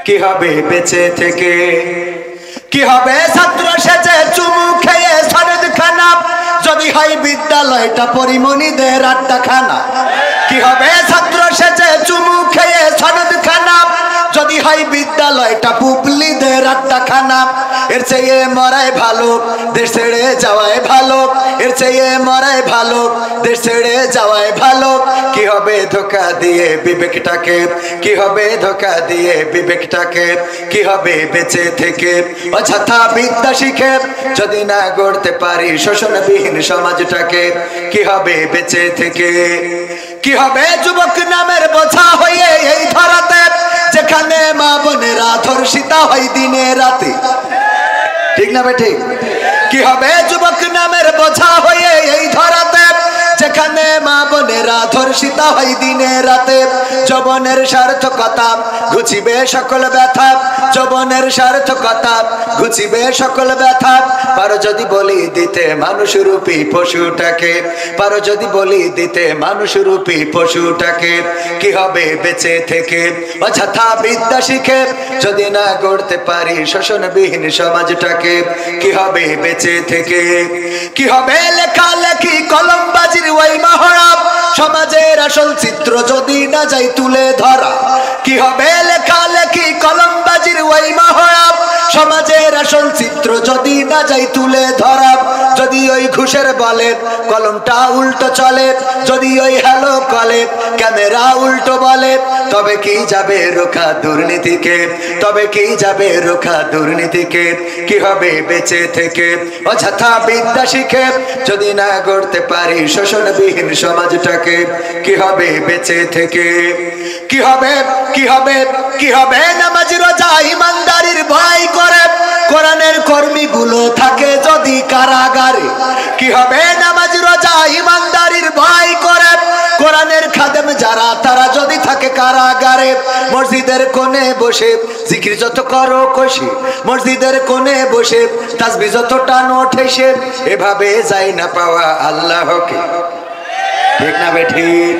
কি হবে বেঁচে থেকে? কি হবে ছাত্র সেজে চুমু খেয়ে সনদ খানা যদি হয় বিদ্যালয়টা পরিমণিদের আড্ডাখানা? কি হবে ছাত্র সেজে চুমু খেয়ে সনদ খানা যদি হয় বিদ্যালয়টা পুবলিদের আড্ডাখানা? এর চেয়ে মরাই ভালো দেশ ছেড়ে যাওয়াই ভালো, এর চেয়ে মরাই ভালো দেশ ছেড়ে যাওয়াই ভালো। কি হবে ধোকা দিয়ে বিবেকটাকে, কি হবে ধোকা দিয়ে বিবেকটাকে? কি হবে বেঁচে থেকে অযথা বিদ্যা শিখে যদি না গড়তে পারি শোষণবিহীন সমাজটাকে? কি হবে বেঁচে থেকে? কি হবে যুবক নামের বোঝা হয়ে এই ধরাতে যেখানে মা বোনেরা ধর্ষিতা হয় দিনে রাতে? ঠিক না বেঠিক? কি হবে যুবক নামের বোঝা হয়ে এই ধরাতে যেখানে মা বোনেরা ধর্ষিতা হয় দিনে রাতে? যৌবনের সার্থকতা ঘুচিবে সকল ব্যথা, যৌবনের সার্থকতা ঘুচিবে সকল ব্যথা। পারো যদি বলি দিতে মানুষরূপী পশুটাকে, পারো যদি বলি দিতে মানুষরূপী পশুটাকে? কি হবে বেঁচে থেকে অযথা বিদ্যা শিখে যদি না গড়তে পারি শোষণবিহীন সমাজটাকে? কি হবে বেঁচে থেকে? কি হবে লেখালেখি কলমবাজির ওই মহড়া সমাজের আসল চিত্র যদি না যাই তুলে ধরা? কি হবে লেখালেখি কলমবাজির ওই মহড়া সমাজের আসল চিত্র যদি না যাই তুলে ধরা? যদি ওই ঘুষের বলে কলমটা উল্টো চলে, যদি ওই হ্যালো কলে ক্যামেরা উল্টো বলে, তবে কি যাবে রোখা দুর্নীতিকে, তবে কি যাবে রোখা দুর্নীতিকে? কি হবে বেঁচে থেকে অযথা বিদ্যা শিখে যদি না গড়তে পারি শোষণবিহীন সমাজটাকে? কি হবে বেঁচে থেকে? কি হবে, কি হবে, কি হবে নামাজ রোজা ইমানদারির ভয় করে কোরআনের কর্মীগুলো থাকে যদি কারাগারে? কি হবে নামাজ রোজা ইমানদারির ভয় করে কোরআনের খাদেম যারা তারা যদি থাকে কারাগারে? মসজিদের কোণে বসে জিকির যত করো কষে, মসজিদের কোণে বসে তাসবিহ যত টানো ঠেসে, এভাবে যায় না পাওয়া আল্লাহকে। ঠিক না বেঠিক?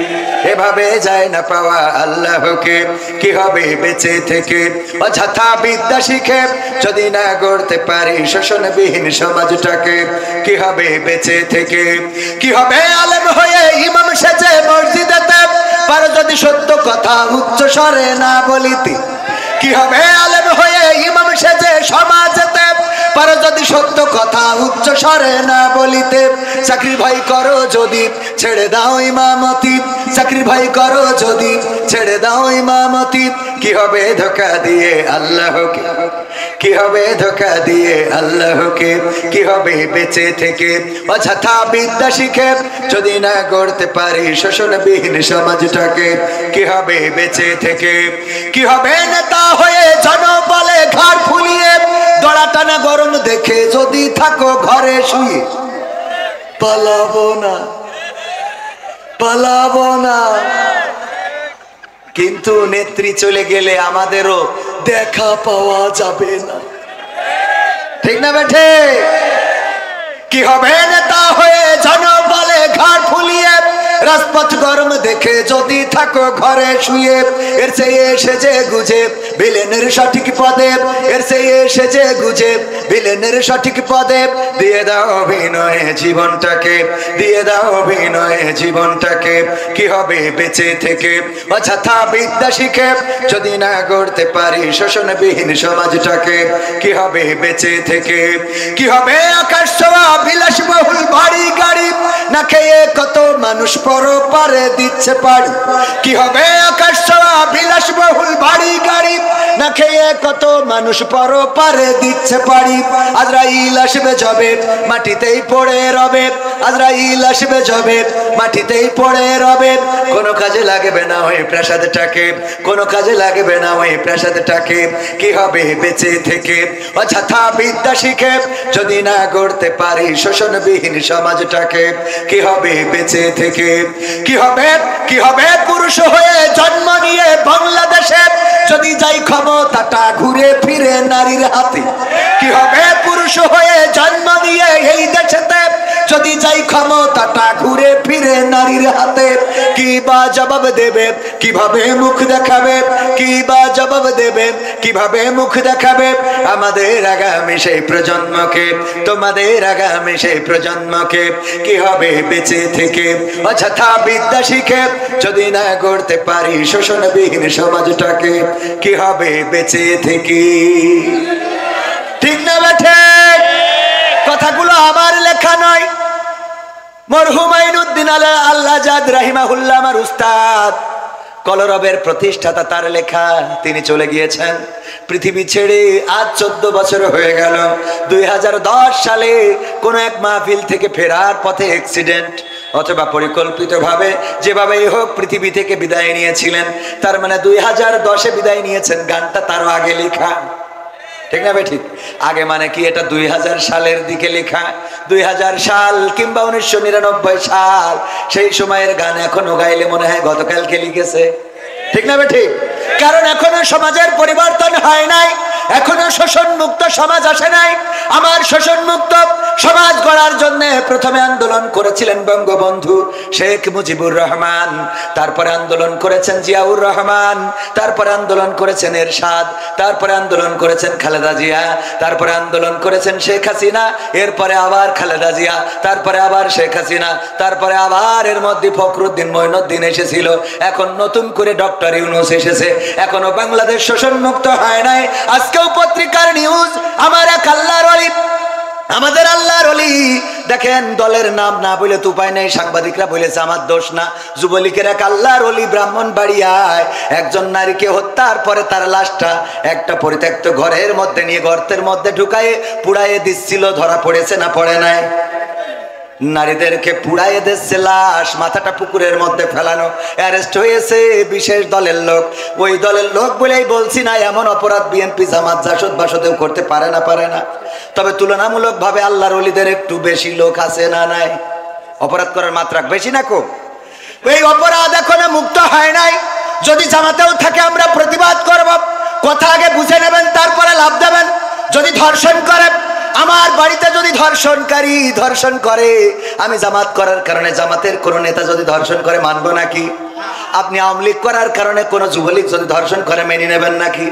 এভাবে যায় না পাওয়া আল্লাহকে। কি হবে বেঁচে থেকে অযথা বিদ্যা শিখে যদি না গড়তে পারি শোষণবিহীন সমাজটাকে? কি হবে বেঁচে থেকে? কি হবে আলেম হয়ে ইমাম সেজে মসজিদেতে পারো যদি সত্য কথা উচ্চ স্বরে না বলিতে? কি হবে আলেম হয়ে ইমাম সেজে সমাজেতে পারো যদি সত্য কথা উচ্চ স্বরে না বলিতে? চাকরি ভয় করো যদি ছেড়ে দাও ইমামতি, চাকরি ভয় করো যদি ছেড়ে দাও ইমামতি। কি হবে ধোকা দিয়ে আল্লাহকে, কি হবে ধোকা দিয়ে আল্লাহকে? কি হবে বেঁচে থেকে অযথা বিদ্যা শিখে যদি না গড়তে পারি শোষণবিহীন সমাজটাকে? কি হবে বেঁচে থেকে? কি হবে নেতা হয়ে জনবলে ঘাড় ফুলিয়ে দড়া টানা গরম দেখে যদি থাকো ঘরে শুয়ে? পালাবো না, পালাবো না, কিন্তু নেত্রী চলে গেলে আমাদেরও দেখা পাওয়া যাবে না। ঠিক না বেঠে? কি হবে নেতা হয়ে জনবলে ঘাড় ফুলিয়ে রাজপথ গরম দেখে যদি থাকো ঘরে শুয়ে? এর চেয়ে সেজে গুজে ভিলেনের সঠিক পদে, এর চেয়ে সেজে গুজে ভিলেনের সঠিক পদে দিয়ে দাও অভিনয়ে জীবনটাকে, দিয়ে দাও অভিনয়ে জীবনটাকে। কি হবে বেঁচে থেকে অযথা বিদ্যা শিখে যদি না গড়তে পারি শোষণবিহীন সমাজটাকে? কি হবে বেঁচে থেকে? কি হবে আকাশ ছোঁয়া বিলাসবহুল বাড়ি গাড়ি না খেয়ে কত মানুষ পরপারে দিচ্ছে পাড়ি? কি হবে আকাশ ছোঁয়া বিলাসবহুল বাড়ি গাড়ি না খেয়ে কত মানুষ পরপারে দিচ্ছে পাড়ি? আজরাইল আসবে যবে মাটিতেই পড়ে রবে, আজরাইল আসবে যবে মাটিতেই পড়ে রবে। কোনো কাজে লাগবে না ওই প্রাসাদটাকে, কোনো কাজে লাগবে না ওই প্রাসাদটাকে। কি হবে বেঁচে থেকে অযথা বিদ্যা শিখে যদি না গড়তে পারি শোষণবিহীন সমাজটাকে? কি হবে বেঁচে থেকে? কি হবে, কি হবে পুরুষ হয়ে জন্ম নিয়ে বাংলাদেশে যদি যাই ক্ষমতাটা ঘুরে ফিরে নারীর হাতে? কি হবে পুরুষ হয়ে জন্ম নিয়ে এই দেশেতে যদি যাই ক্ষমতাটা ঘুরে ফিরে নারীর হাতে, কি বা জবাব দেবে, কিভাবে মুখ দেখাবে, কি বা জবাব দেবে, কিভাবে মুখ দেখাবে আমাদের আগামী সেই প্রজন্মকে, তোমাদের আগামী সেই প্রজন্মকে? কি হবে বেঁচে থেকে অযথা বিদ্যা শিখে যদি না গড়তে পারি শোষণবিহীন সমাজটাকে? কি হবে বেঁচে থেকে? ঠিক না বেঠে? কথাগুলো আমার লেখা নয়, মরহুম আইনুদ্দিন আল্লাহ জাদ রাহিমাহুল্লাহ আমার উস্তাদ, কলরবের প্রতিষ্ঠাতা, তার লেখা। তিনি চলে গিয়েছেন পৃথিবী ছেড়ে আজ 14 বছর হয়ে গেল। 2010 সালে কোন এক মাহফিল থেকে ফেরার পথে অ্যাক্সিডেন্ট অথবা পরিকল্পিতভাবে যেভাবেই হোক পৃথিবী থেকে বিদায় নিয়েছিলেন। তার মানে 2010-এ বিদায় নিয়েছেন, গানটা তারও আগে লেখা। ঠিক না ঠিক? আগে মানে কি, এটা 2000 সালের দিকে লেখা। 2000 সাল কিংবা 1999 সাল, সেই সময়ের গান এখনো গাইলে মনে হয় গতকালকে লিখেছে। ঠিক না ঠিক? কারণ এখনো সমাজের পরিবর্তন হয় নাই, এখনো শোষণ মুক্ত সমাজ আসে নাই। আমার শোষণ মুক্ত সমাজ গড়ার জন্য প্রথমে আন্দোলন করেছিলেন বঙ্গবন্ধু শেখ মুজিবুর রহমান, তারপরে আন্দোলন করেছেন জিয়াউর রহমান, তারপরে আন্দোলন করেছেন এরশাদ, তারপরে আন্দোলন করেছেন খালেদা জিয়া, তারপরে আন্দোলন করেছেন শেখ হাসিনা, এরপরে আবার খালেদা জিয়া, তারপরে আবার শেখ হাসিনা, তারপরে আবার এর মধ্যে ফখরুদ্দিন মঈনুদ্দিন এসেছিল, এখন নতুন করে ডক্টর ইউনূস এসেছে। এখনো বাংলাদেশ শোষণ মুক্ত হয় নাই। আজকেও পত্রিকার নিউজ, আমার এক আল্লাহর ওলি, আমাদের আল্লাহর ওলি, দেখেন দলের নাম না বলে তো উপায় নেই, সাংবাদিকরা বলেছে আমার দোষ না। যুবলীগের এক আল্লাহর ওলি ব্রাহ্মণবাড়িয়ায় একজন নারীকে হত্যার পরে তার লাশটা একটা পরিত্যক্ত ঘরের মধ্যে নিয়ে গর্তের মধ্যে ঢুকায়ে পুড়াইয়ে দিচ্ছিল। ধরা পড়েছে না পড়ে নাই? নারীদেরকে পুড়াইয়ে দিচ্ছে, লাশ মাথাটা পুকুরের মধ্যে ফেলানো। অ্যারেস্ট হয়েছে বিশেষ দলের লোক। ওই দলের লোক বলেই বলছি না, এমন অপরাধ বিএনপি জামাত জাসদ বাসদেও করতে পারে না, পারে না। তবে তুলনামূলক ভাবে আল্লাহর ওলিদের একটু বেশি লোক আছে না নাই? অপরাধ করার মাত্রা বেশি না কম? এই অপরাধ এখনো মুক্ত হয় নাই। যদি জামাতেও থাকে আমরা প্রতিবাদ করব। কথা আগে বুঝে নেবেন, তারপরে লাভ দেবেন। যদি ধর্ষণ করে, আমার বাড়িতে যদি ধর্ষণকারী ধর্ষণ করে, আমি জামাত করার কারণে জামাতের কোন নেতা যদি ধর্ষণ করে মানবো নাকি? আপনি আওয়ামী লীগ করার কারণে কোন যুবলীগ যদি ধর্ষণ করে মেনে নেবেন নাকি?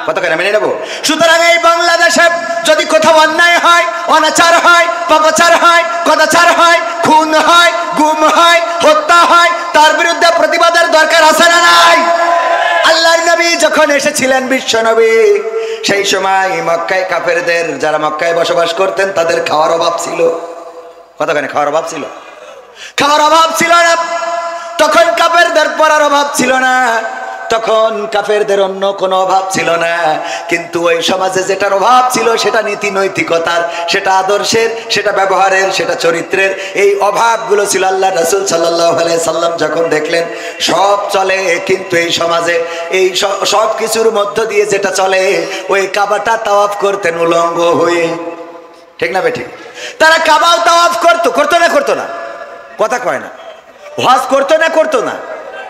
কত করে মেনে নেব? সুতরাং এই বাংলাদেশে যদি কোথাও অন্যায় হয়, অনাচার হয়, পাপাচার হয়, কদাচার হয়, খুন হয়, গুম হয়, হত্যা হয়, তার বিরুদ্ধে প্রতিবাদের দরকার আছে না নাই? আল্লাহর নবী যখন এসেছিলেন, বিশ্ব নবী, সেই সময় মক্কায় কাফেরদের, যারা মক্কায় বসবাস করতেন, তাদের খাওয়ার অভাব ছিল। কতখানি খাওয়ার অভাব ছিল? খাওয়ার অভাব ছিল না। তখন কাফেরদের পড়ার অভাব ছিল না, তখন কাফেরদের অন্য কোনো অভাব ছিল না। কিন্তু ওই সমাজে যেটার অভাব ছিল সেটা নীতি নৈতিকতার, সেটা আদর্শের, সেটা ব্যবহারের, সেটা চরিত্রের। এই অভাবগুলো ছিল। আল্লাহ রাসূল সাল্লাল্লাহু আলাইহি সাল্লাম যখন দেখলেন সব চলে, কিন্তু এই সমাজে এই সব কিছুর মধ্য দিয়ে যেটা চলে, ওই কাবাটা তাওয়াফ করতেন উলঙ্গ হয়ে। ঠিক না বেঠিক? তারা কাবাও তাওয়াফ করতো না? করতো না? কথা কয় না। হজ করতো না? করতো না?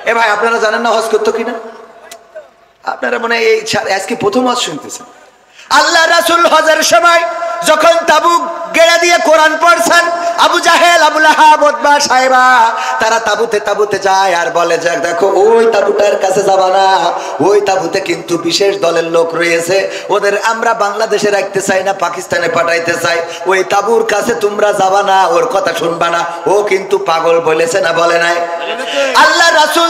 এ ভাই, আপনারা জানেন না হজ করতো কিনা? আপনারা মনে এই আজকে প্রথম হজ শুনতেছেন। আল্লাহ রাসূল হজের সময় যখন তাবুক গেড়ে দিয়ে কোরআন পড়ছেন, আবু জাহেল, আবু লাহাব, উতবা, সাইবা, তারা তাবুতে যায় আর বলে যে দেখো ওই তাবুটার কাছে যাবা না, ওই তাবুতে কিন্তু বিশেষ দলের লোক রয়েছে, ওদের আমরা বাংলাদেশে রাখতে চাই না, পাকিস্তানে পাঠাইতে চাই, ওই তাবুর কাছে তোমরা যাবা না, ওর কথা শুনবা না, ও কিন্তু পাগল বলেছে না বলে নাই? আল্লাহ রাসূল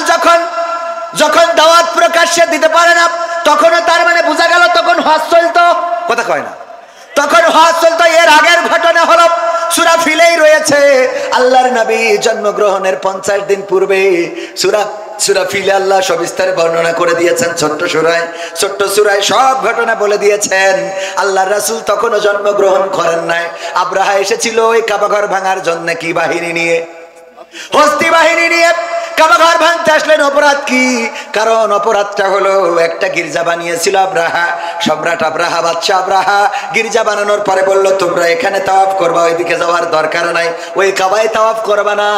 যখন দাওয়াত প্রকাশ্যে দিতে পারে না, তখনও তার মানে বোঝা গেল তখন হজ চলতো। কথা কয় না? তখন হজ চলতো। এর আগের ঘটনা হলো সূরা ফিলেই রয়েছে। আল্লাহর নবী জন্মগ্রহণের 50 দিন পূর্বে সূরা ফিলে আল্লাহ সবিস্তারে বর্ণনা করে দিয়েছেন। ছোট্ট সূরায় সব ঘটনা বলে দিয়েছেন। আল্লাহর রাসূল তখনও জন্মগ্রহণ করেন নাই। আব্রাহা এসেছিল ওই কাবা ঘর ভাঙার জন্য কি বাহিনী নিয়ে? হস্তি বাহিনী নিয়ে। কাবা ঘর ভাঙতে আসলেন। অপরাধ কি? কারণ অপরাধটা হলো একটা গির্জা বানিয়েছিল আব্রাহা, সম্রাট আব্রাহা, বাদশা আব্রাহা। গির্জা বানানোর পরে বললো তোমরা এখানে তাওয়াফ করবা, ওইদিকে যাওয়ার দরকার নাই, ওই কাবায় তাওয়াফ করবা না।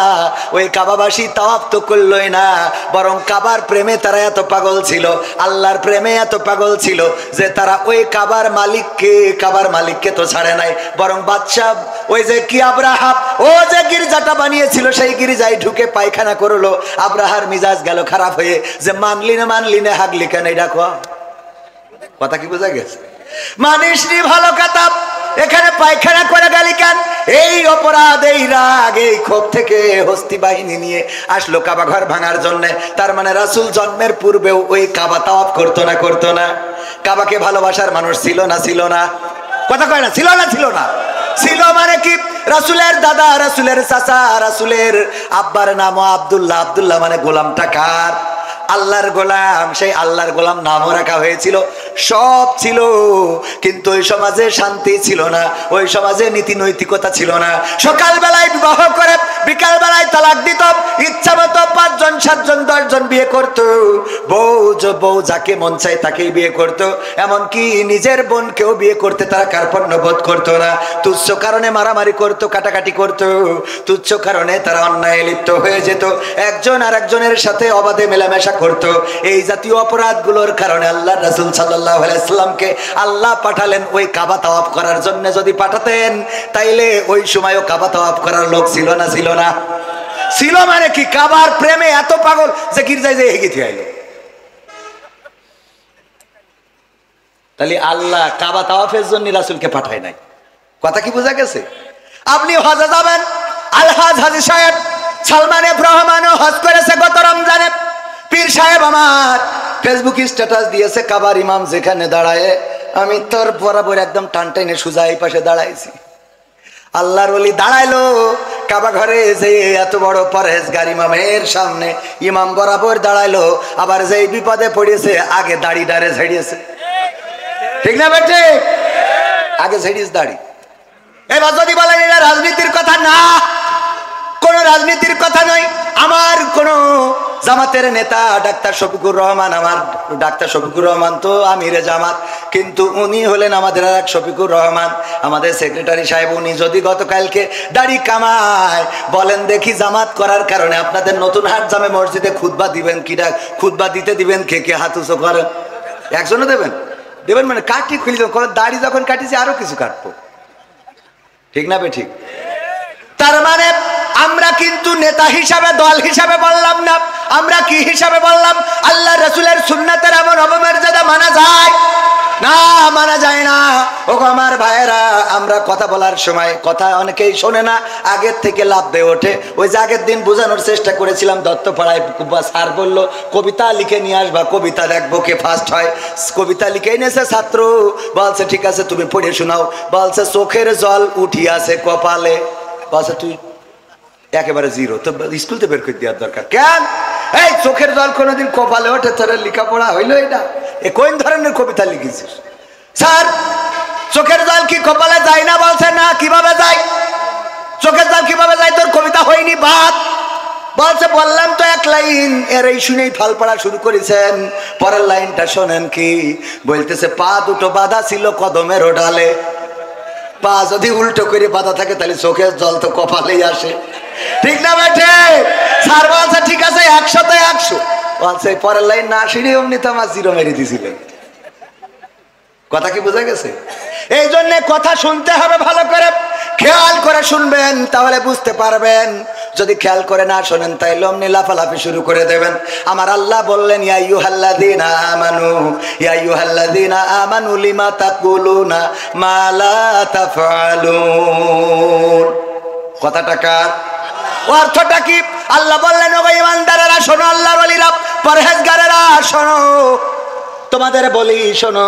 ওই কাবাবাসী তাওয়াফ তো করলোই না, বরং কাবার প্রেমে তারা এত পাগল ছিল, আল্লাহর প্রেমে এত পাগল ছিল যে তারা ওই কাবার মালিককে তো ছাড়ে নাই, বরং ওই যে কি আব্রাহা ও যে গির্জাটা বানিয়েছিল সেই গির্জায় ঢুকে পায়খানা করলো, আব্রাহার মিজাজ গেল খারাপ হয়ে, যে মানলি না হাগলি কেন, এটা কথা কি বোঝা গেছে? মানিস নি ভালো কথা, এখানে পায়খানা করে গেলি কেন? এই অপরাধ, এই রাগ, এই ক্ষোভ থেকে হস্তি বাহিনী নিয়ে আসলো কাবা ঘর ভাঙার জন্য। তার মানে রাসূল জন্মের পূর্বেও ওই কাবা তাওয়াফ করতো না? কাবাকে ভালোবাসার মানুষ ছিল না? কথা কয় না, ছিল না? ছিল মানে কি? রাসূলের দাদা, রাসূলের চাচা, রাসূলের আব্বার নামও আব্দুল্লাহ মানে গোলামটা কার? আল্লাহর গোলাম। সেই আল্লাহর গোলাম নামও রাখা হয়েছিল, সব ছিল, কিন্তু ওই সমাজে শান্তি ছিল না, ওই সমাজে নীতি নৈতিকতা ছিল না। সকালবেলায় বিবাহ করে বিকালবেলায় তালাক দিত, ইচ্ছা মতো 5 জন 7 জন 10 জন বিয়ে করতো, বউ যাকে মন চায় তাকেই বিয়ে করতো, এমনকি নিজের বোনকেও বিয়ে করতে তারা কার্পণ্য বোধ করতো না। তুচ্ছ কারণে মারামারি করতো, কাটাকাটি করতো, তুচ্ছ কারণে তারা অন্যায় লিপ্ত হয়ে যেত, একজন আর একজনের সাথে অবাধে মেলামেশা করতো। এই জাতীয় অপরাধগুলোর কারণে আল্লাহ রাসূল সাল্লাল্লাহু আলাইহি সাল্লামকে আল্লাহ পাঠালেন ওই কাবা তাওয়াফ করার জন্য। যদি পাঠাতেন তাইলে ওই সময়ও কাবা তাওয়াফ করার লোক ছিল না? ছিল মানে কি? কাবার প্রেমে এত পাগল যে গির্জায় যে হেগিতে আইলো। তাহলে আল্লাহ কাবা তাওয়াফের জন্য রাসূলকে পাঠায় নাই। কথা কি বোঝা গেছে? আপনি হজে যাবেন, আলহাজ হাজী সাহেব সালমান এফ রহমানও হজ করেছে গত রমজানে। পীর সাহেব আমার ফেসবুক স্ট্যাটাস দিয়েছে, কাবার ইমাম যেখানে দাঁড়ায় আমি তোর বরাবর একদম টানটাইনে সোজা এই পাশে দাঁড়াইছি। আল্লাহর ওলি দাঁড়াইলো কাবা ঘরে, যে এত বড় পরহেজগার ইমামের সামনে ইমাম বরাবর দাঁড়াইলো, আবার যেই বিপদে পড়েছে আগে দাড়ি ঝেড়িয়েছে। ঠিক না বেটে? আগে ঝেড়িস দাড়ি। এবার যদি বলেন এটা রাজনীতির কথা, না, কোন রাজনীতির কথা নয়। আমার কোন জামাতের নেতা ডাক্তার শফিকুর রহমান, আমার ডাক্তার শফিকুর রহমান তো আমিরে জামাত, কিন্তু উনি হলেন আমাদের আর এক শফিকুর রহমান, আমাদের সেক্রেটারি সাহেব। উনি যদি গতকালকে দাড়ি কামায়, বলেন দেখি জামাত করার কারণে আপনাদের নতুন হাট জামে মসজিদে খুতবা দিবেন কিনা? খুতবা দিতে দিবেন কে হাত উঁচু করেন? একজনও দেবেন মানে কাটি খুলি দেবেন। দাড়ি যখন কাটিছি আরো কিছু কাটবো। ঠিক না বে ঠিক? তার মানে আমরা কিন্তু নেতা হিসাবে, দল হিসাবে বললাম না, আমরা কি হিসাবে বললাম? আল্লাহ রাসূলের সুন্নাতের এমন অবমর্যাদা মানা যায় না? মানা যায় না। ও আমার ভাইয়েরা, আমরা কথা বলার সময় কথা অনেকেই শোনে না, আগের থেকে লাভ দিয়ে ওঠে। ওই যে আগের দিন বোঝানোর চেষ্টা করেছিলাম, দত্তপাড়ায় স্যার বললো কবিতা লিখে নিয়ে আসবা, কবিতা দেখবো কে ফার্স্ট হয়। কবিতা লিখে এনেছে ছাত্র, বলছে ঠিক আছে তুমি পড়ে শোনাও। বলছে চোখের জল উঠিয়াছে কপালে। বলছে তুই একেবারে জিরো, তো স্কুলতে বের করে দেওয়ার দরকার। কেন? এই চোখের জল কোনোদিন কপালে ওঠে? তোর লেখাপড়া হইলো এটা? এ কোন ধরনের কবিতা লিখেছিস? স্যার চোখের জল কি কপালে যায় না? বলছে না। কিভাবে যায়? চোখের জল কিভাবে যায়? তোর কবিতা হয়নি বাদ। বলছে বললাম তো এক লাইন, এর এই শুনেই ফাল পড়া শুরু করেছেন। পরের লাইনটা শোনেন কি বলতেছে, পা দুটো বাঁধা ছিল কদমের ডালে। পা যদি উল্টো করে বাঁধা থাকে তাহলে চোখের জল তো কপালেই আসে। ঠিক না বেঠে? স্যার বলছে ঠিক আছে 100-তে 100। বলছে পরের লাইন না শুনে অমনি তো আমার জিরো মেরে দিয়েছিলেন। কথা কি বোঝা গেছে? এই জন্য কথা শুনতে হবে ভালো করে, খেয়াল করে শুনবেন, তাহলে বুঝতে পারবেন। যদি খেয়াল করে না শোনেন তাইলে অমনি লাফালাফি শুরু করে দেবেন। আমার আল্লাহ বললেন, ইয়া আইয়ুহাল্লাযীনা আমানু লিমা তাকুলুনা মা লা তাফআলুন। কথাটা কার? অর্থটা কি? আল্লাহ বললেন, ও ঈমানদারেরা শোনো, আল্লাহর ওলিরা, পরহেজগারেরা শোনো, তোমাদের বলি শোনো,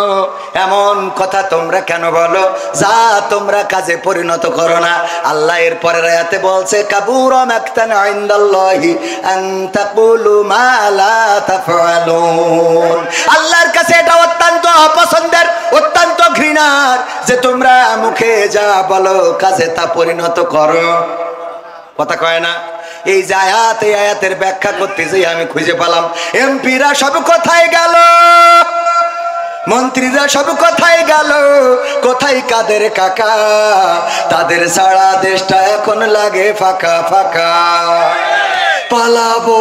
এমন কথা তোমরা কেন বলো যা তোমরা কাজে পরিণত করো না। আল্লাহ এর পরের আয়াতে বলছে, কাবুরা মাকতান ইনদাল্লাহি আন তাকুলু মা লা তাফআলুন। আল্লাহর কাছে এটা অত্যন্ত অপছন্দের, অত্যন্ত ঘৃণার যে তোমরা মুখে যা বলো কাজে তা পরিণত করো। কথা কয় না? এই যে আয়াত, এই আয়াতের ব্যাখ্যা করতে যে আমি খুঁজে পেলাম, এমপিরা সব কোথায় গেল, মন্ত্রীরা সব কোথায় গেল, কোথায় কাদের কাকা, তাদের সারা দেশটা এখন লাগে ফাঁকা ফাঁকা। পালাবো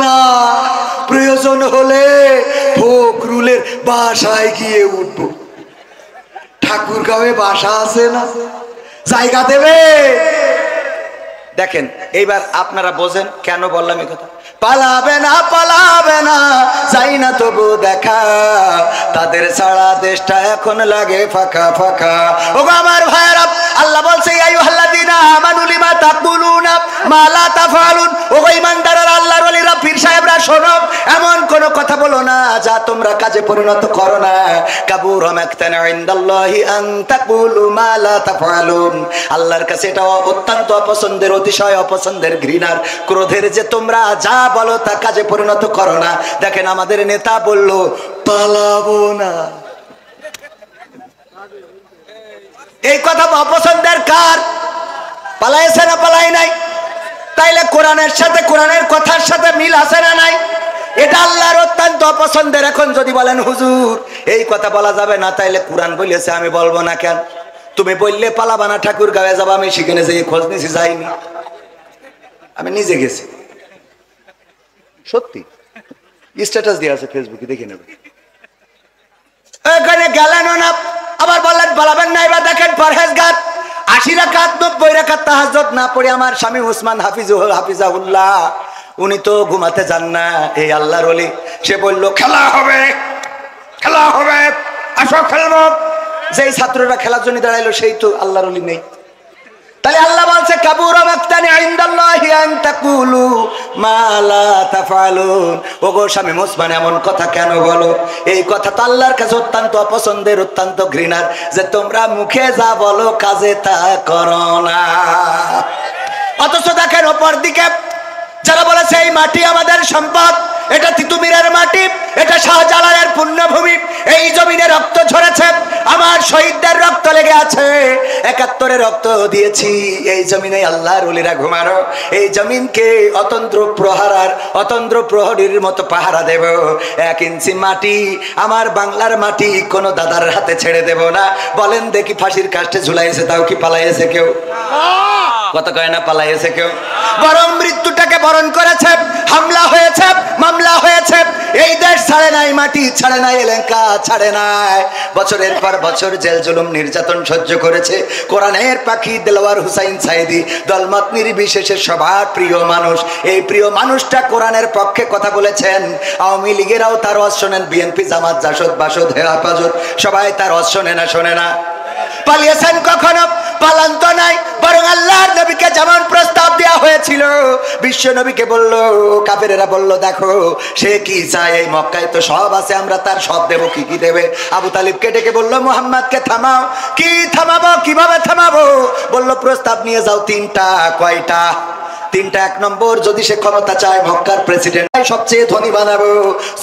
না, প্রয়োজন হলে ফখরুলের বাসায় গিয়ে উঠবো। ঠাকুরগাঁওয়ে বাসা আছে না, জায়গা দেবে। দেখেন এইবার আপনারা বোঝেন কেন বললাম এই কথা। পালাবে না যাই না তবু দেখা, তাদের ছাড়া দেশটা এখন লাগে ফাঁকা ফাঁকা। ওগো আমার ভাইয়েরা, আল্লাহ বলছে আইয়ুহাল্লাযীনা আমানু লিমা তাকুলুনা মা লা তাফআলুন। ওগো ঈমানদাররা, আল্লাহর ওলিরা, পীর সাহেবরা, শোনো, এমন কোন কথা বলো না যা তোমরা কাজে পরিণত করো না। কাবুরা মাকতান ইনদাল্লাহি আন তাকুলু মা লা তাফআলুন। আল্লাহর কাছে এটা অত্যন্ত অপছন্দের, অতিশয় অপছন্দের, ঘৃণার, ক্রোধের যে তোমরা যা বলো তা কাজে পরিণত করো না। দেখেন আমাদের নেতা বলল পালাবো না, এই কথা অপছন্দের কার? পালাইছে না পালাই নাই? তাইলে কোরআনের সাথে, কোরআনের কথার সাথে মিল আছে না নাই? এটা আল্লাহর অত্যন্ত অপছন্দের। এখন যদি বলেন হুজুর এই কথা বলা যাবে না, তাইলে কোরআন বলেছে আমি বলবো না কেন? তুমি বললে পালাবা না, ঠাকুরগাঁওয়ে যাবো, আমি সেখানে যেয়ে খোঁজ নিয়েছি, যাইনি, আমি নিজে গেছি, সত্যি স্ট্যাটাস দিয়ে আছে ফেসবুকে, দেখে নেবে। এখানে গেলেন না, আবার বললেন পালাবেন না। এবার দেখেন পরহেজগার 80 রাকাত 90 রাকাত তাহাজ্জুদ না পড়ে আমার স্বামী উসমান হাফিজাহুল্লাহ, উনি তো ঘুমাতে যান না, এই আল্লাহর ওলি, সে বলল খেলা হবে, খেলা হবে, আসো খেলবো। যেই ছাত্ররা খেলার জন্য দাঁড়াইলো সেই তো আল্লাহর ওলি নেই। তাহলে আল্লাহ বলছে কাবুরা মাকতানি ইনদাল্লাহি আন তাকুলু মা লা তাফআলুন। ওগো স্বামী উসমান এমন কথা কেন বলো? এই কথা তো আল্লাহর কাছে অত্যন্ত অপছন্দের, অত্যন্ত ঘৃণার, যে তোমরা মুখে যা বলো কাজে তা করো না। অথচ দেখেন অপর দিকে যারা বলেছে এই মাটি আমাদের সম্পদ, এটা তিতুমিরের মাটি, এটা শাহজালালের পুণ্যভূমি, এই জমিনে রক্ত ঝরেছে, আমার শহীদদের রক্ত লেগে আছে, 71-এ রক্ত দিয়েছি, এই জমিনে আল্লাহর ওলিরা ঘুমারো, এই জমিনকে অতন্দ্র প্রহরীর মতো পাহারা দেব। 1 ইঞ্চি মাটি, আমার বাংলার মাটি, কোনো দাদার হাতে ছেড়ে দেব না। বলেন দেখি ফাঁসির কাস্টে ঝুলাইছে, তাও কি পালাইছে কেউ? কথা কয় না পালাইছে কেউ? বরং মৃত্যুটাকে বরণ করেছে, হামলা হয়েছে, মামলা হয়েছে, এই দেশ ছাড়ে নাই, মাটি ছাড়ে নাই, এলাকা ছাড়ে নাই, বছরের পর বছর জেল জুলুম নির্যাতন সহ্য করেছে। কোরআনের পাখি দেলোয়ার হুসাইন সাইদি, দলমত নির্বিশেষে সবার প্রিয় মানুষ, এই প্রিয় মানুষটা কোরআনের পক্ষে কথা বলেছেন। আওয়ামী লীগেরাও তার ওয়াজ শোনেন, বিএনপি, জামাত, জাসদ, বাসদ, হেফাজত, সবাই তার ওয়াজ শোনে না, শোনে না? পালিয়েছেন কখনো? পালান তো নাই, বরং আল্লাহর নবীকে যেমন প্রস্তাব দেওয়া হয়েছিল, বিশ্ব নবীকে বলল, কাফেরেরা বলল দেখো সে কি চায়, এই মক্কায় তো সব আছে, আমরা তার সব দেব, কি কি দেবে? আবু তালিবকে ডেকে বলল মুহাম্মদকে থামাও। কি থামাবো, কিভাবে থামাবো? বলল প্রস্তাব নিয়ে যাও 3টা। কয়টা? 3টা। 1 নম্বর, যদি সে ক্ষমতা চায় মক্কার প্রেসিডেন্ট সবচেয়ে ধনী বানাবো,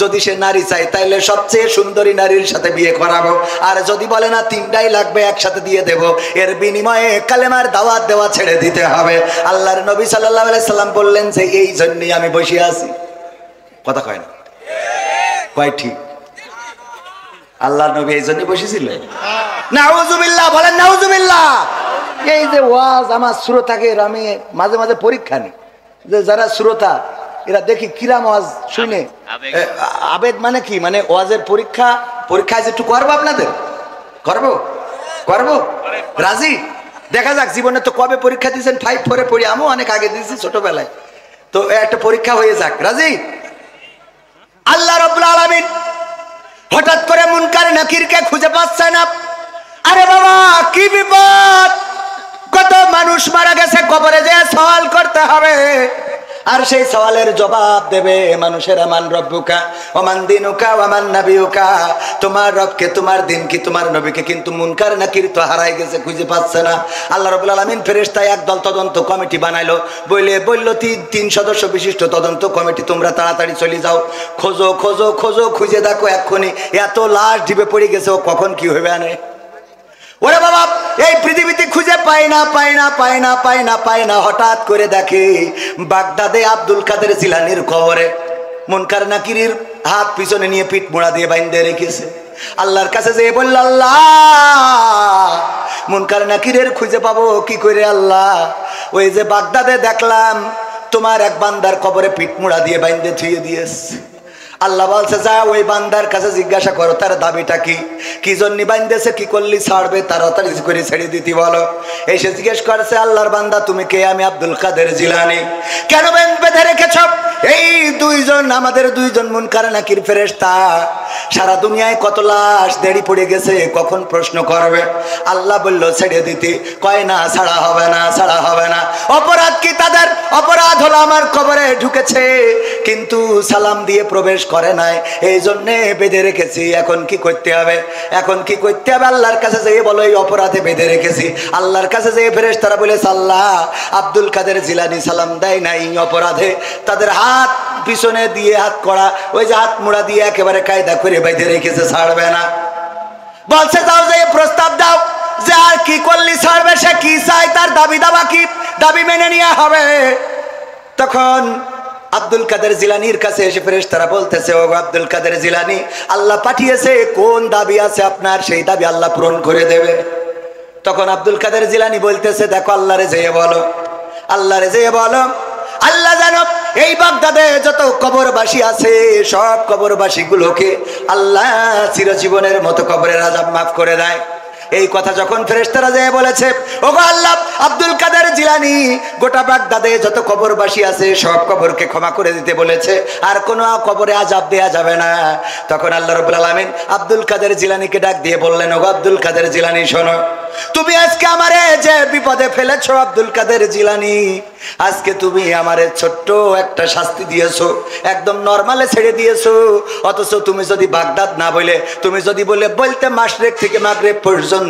যদি সে নারী চায় তাইলে সবচেয়ে সুন্দরী নারীর সাথে বিয়ে করাবো, আর যদি বলে না 3টাই লাগবে একসাথে দিয়ে দেব, এর বিনিময়ে কালেমার দাওয়াত দেওয়া ছেড়ে দিতে হবে। আল্লাহর নবী সাল্লাল্লাহু আলাইহি সাল্লাম বললেন যে এই জন্যই আমি বসে আছি। কথা কয় না? কয় ঠিক? আল্লাহর নবী এই জন্যই বসেছিলেন। নাউজুবিল্লাহ, বলেন নাউজুবিল্লাহ। এই যে ওয়াজ আমার শ্রোতাকে আমি মাঝে মাঝে পরীক্ষা নিই, যে যারা শ্রোতা এরা দেখি কিরাম ওয়াজ শুনে, আবেদ মানে কি, মানে ওয়াজের পরীক্ষায় একটু করবো, আপনাদের করবো রাজি? দেখা যাক, জীবনে তো কবে পরীক্ষা দিয়েছেন? 5, 4-এ পড়ি, আমিও অনেক আগে দিয়েছি ছোটবেলায়, তো একটা পরীক্ষা হয়ে যাক, রাজি? আল্লাহ রাব্বুল আলামিন হঠাৎ করে মুনকার নাকিরকে খুঁজে পাচ্ছে না। আরে বাবা কি বিপদ, কত মানুষ মারা গেছে, কবরে যে সওয়াল করতে হবে, আর সেই সওয়ালের জবাব দেবে মানুষের মান রব্বুকা ওমান দিনুকা ওমান নাবিয়ুকা, তোমার রবকে, তোমার দিন কি, তোমার নবীকে। কিন্তু মুনকার নাকির তো হারাই গেছে, খুঁজে পাচ্ছে না। আল্লাহ রাব্বুল আলামিন ফেরেশতা একদল তদন্ত কমিটি বানাইলো, বলল 3 সদস্য বিশিষ্ট তদন্ত কমিটি, তোমরা তাড়াতাড়ি চলে যাও, খোঁজো খোঁজো খোঁজো, খুঁজে দেখো এক্ষুনি এত লাশ ডিবে পড়ে গেছে, ও কখন কি হবে আনে। ওরে বাবা এই পৃথিবীতে খুঁজে পায় না। হঠাৎ করে দেখে বাগদাদে আব্দুল কাদের জিলানির কবরে মুনকার নাকিরের হাত পিছনে নিয়ে পিঠ মোড়া দিয়ে বাইন্ধে রেখেছে। আল্লাহর কাছে যেয়ে বলল, আল্লাহ মুনকার নাকিরের খুঁজে পাবো কি করে আল্লাহ? ওই যে বাগদাদে দেখলাম তোমার এক বান্দার কবরে পিঠ মোড়া দিয়ে বাইন্ধে থুয়ে দিয়েছে। আল্লাহ বলছে যা ওই বান্দার কাছে জিজ্ঞাসা করো তার দাবিটা কি, কি জন্য বান্দেছে, কি করলি ছাড়বে, তাড়াতাড়ি করে ছেড়ে দিতে বলো। এসে জিজ্ঞেস করছে আল্লাহর বান্দা তুমি কে? আমি আব্দুল কাদের জিলানী। কেন বেঁধে রেখেছ? এই দুইজন আমাদের দুইজন মুনকার নাকির ফেরেশতা, সারা দুনিয়ায় কত লাশ দেড়ি পড়ে গেছে, কখন প্রশ্ন করবে? আল্লাহ বলল ছেড়ে দিতে, কয় না ছাড়া হবে না, ছাড়া হবে না। অপরাধ কি তাদের? অপরাধ হলো আমার কবরে ঢুকেছে কিন্তু সালাম দিয়ে প্রবেশ করে নাই, এই জন্যে বেঁধে রেখেছি। এখন কি করতে হবে? এখন কি করতে হবে? আল্লাহর কাছে যেয়ে বলো এই অপরাধে বেঁধে রেখেছি। আল্লাহর কাছে যেয়ে ফেরেশতারা বলেছে আল্লাহ আব্দুল কাদের জিলানী সালাম দেয় নাই অপরাধে, তাদের হাত পিছনে দিয়ে হাত করা, ওই যে হাত মুড়া দিয়ে একেবারে কায়দা করে বেঁধে রেখেছে, ছাড়বে না। বলছে যাও যে প্রস্তাব দাও যে আর কি করলি ছাড়বে, সে কি চাই, তার দাবি দাবা কি, দাবি মেনে নেওয়া হবে। তখন আব্দুল কাদের জিলানীর কাছে এসে ফেরেশতারা বলতেছে ও আব্দুল কাদের জিলানী, আল্লাহ পাঠিয়েছে, কোন দাবি আছে আপনার, সেই দাবি আল্লাহ পূরণ করে দেবে। তখন আব্দুল কাদের জিলানী বলতেছে দেখো আল্লাহরে যেয়ে বলো, আল্লাহরে যেয়ে বলো আল্লাহ জানো এই বাগদাদে যত কবরবাসী আছে সব কবরবাসী গুলোকে আল্লাহ চিরজীবনের মতো কবরের আযাব মাফ করে দেয়। এই কথা যখন ফেরেশতারা যেয়ে বলেছে ওগো আল্লাহ আব্দুল কাদের জিলানী গোটা বাগদাদে যত কবরবাসী আছে সব কবরকে ক্ষমা করে দিতে বলেছে, আর কোনো কবরে আযাব দেয়া যাবে না। তখন আল্লাহ রাব্বুল আলামিন আব্দুল কাদের জিলানীকে ডাক দিয়ে বললেন ওগো আব্দুল কাদের জিলানী শোনো, তুমি আজকে আমারে যে বিপদে ফেলেছো আব্দুল কাদের জিলানী, আজকে তুমি আমারে ছোট্ট একটা শাস্তি দিয়েছো, একদম নরমালে ছেড়ে দিয়েছো। অথচ তুমি যদি বাগদাদ না বলে, তুমি যদি বলতে মাশরিক থেকে মাগরিব পর্যন্ত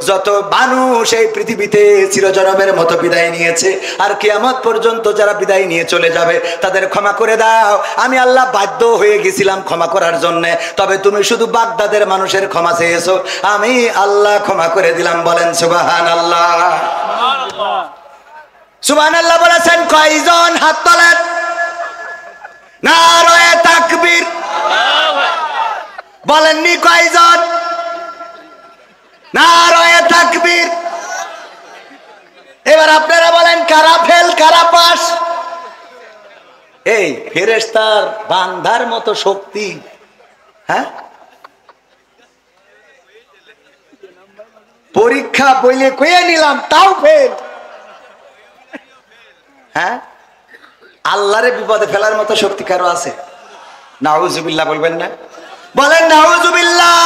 যত মানুষ এই পৃথিবীতে চিরজনমের মতো বিদায় নিয়েছে আর কিয়ামত পর্যন্ত যারা বিদায় নিয়ে চলে যাবে তাদের ক্ষমা করে দাও, আমি আল্লাহ বাধ্য হয়ে গেছিলাম ক্ষমা করার জন্য, তবে তুমি শুধু বাগদাদের মানুষের ক্ষমা চেয়েছো, আমি আল্লাহ ক্ষমা করে দিলাম। বলেন সুবহানাল্লাহ। সুবহানাল্লাহ বলেছেন কয়জন? হাত তোলেন। নারায়ে তাকবীর। বলেননি কয়জন? নারায়ে তাকবীর। এবার আপনারা বলেন কারা ফেল কারা পাস? এই ফেরেশতার বান্দার মতো শক্তি, হ্যাঁ পরীক্ষা বইলে কয়ে নিলাম তাও ফেল, হ্যাঁ আল্লাহরে বিপদে ফেলার মতো শক্তি কারো আছে? নাউজুবিল্লাহ বলবেন না? বলেন নাউজুবিল্লাহ।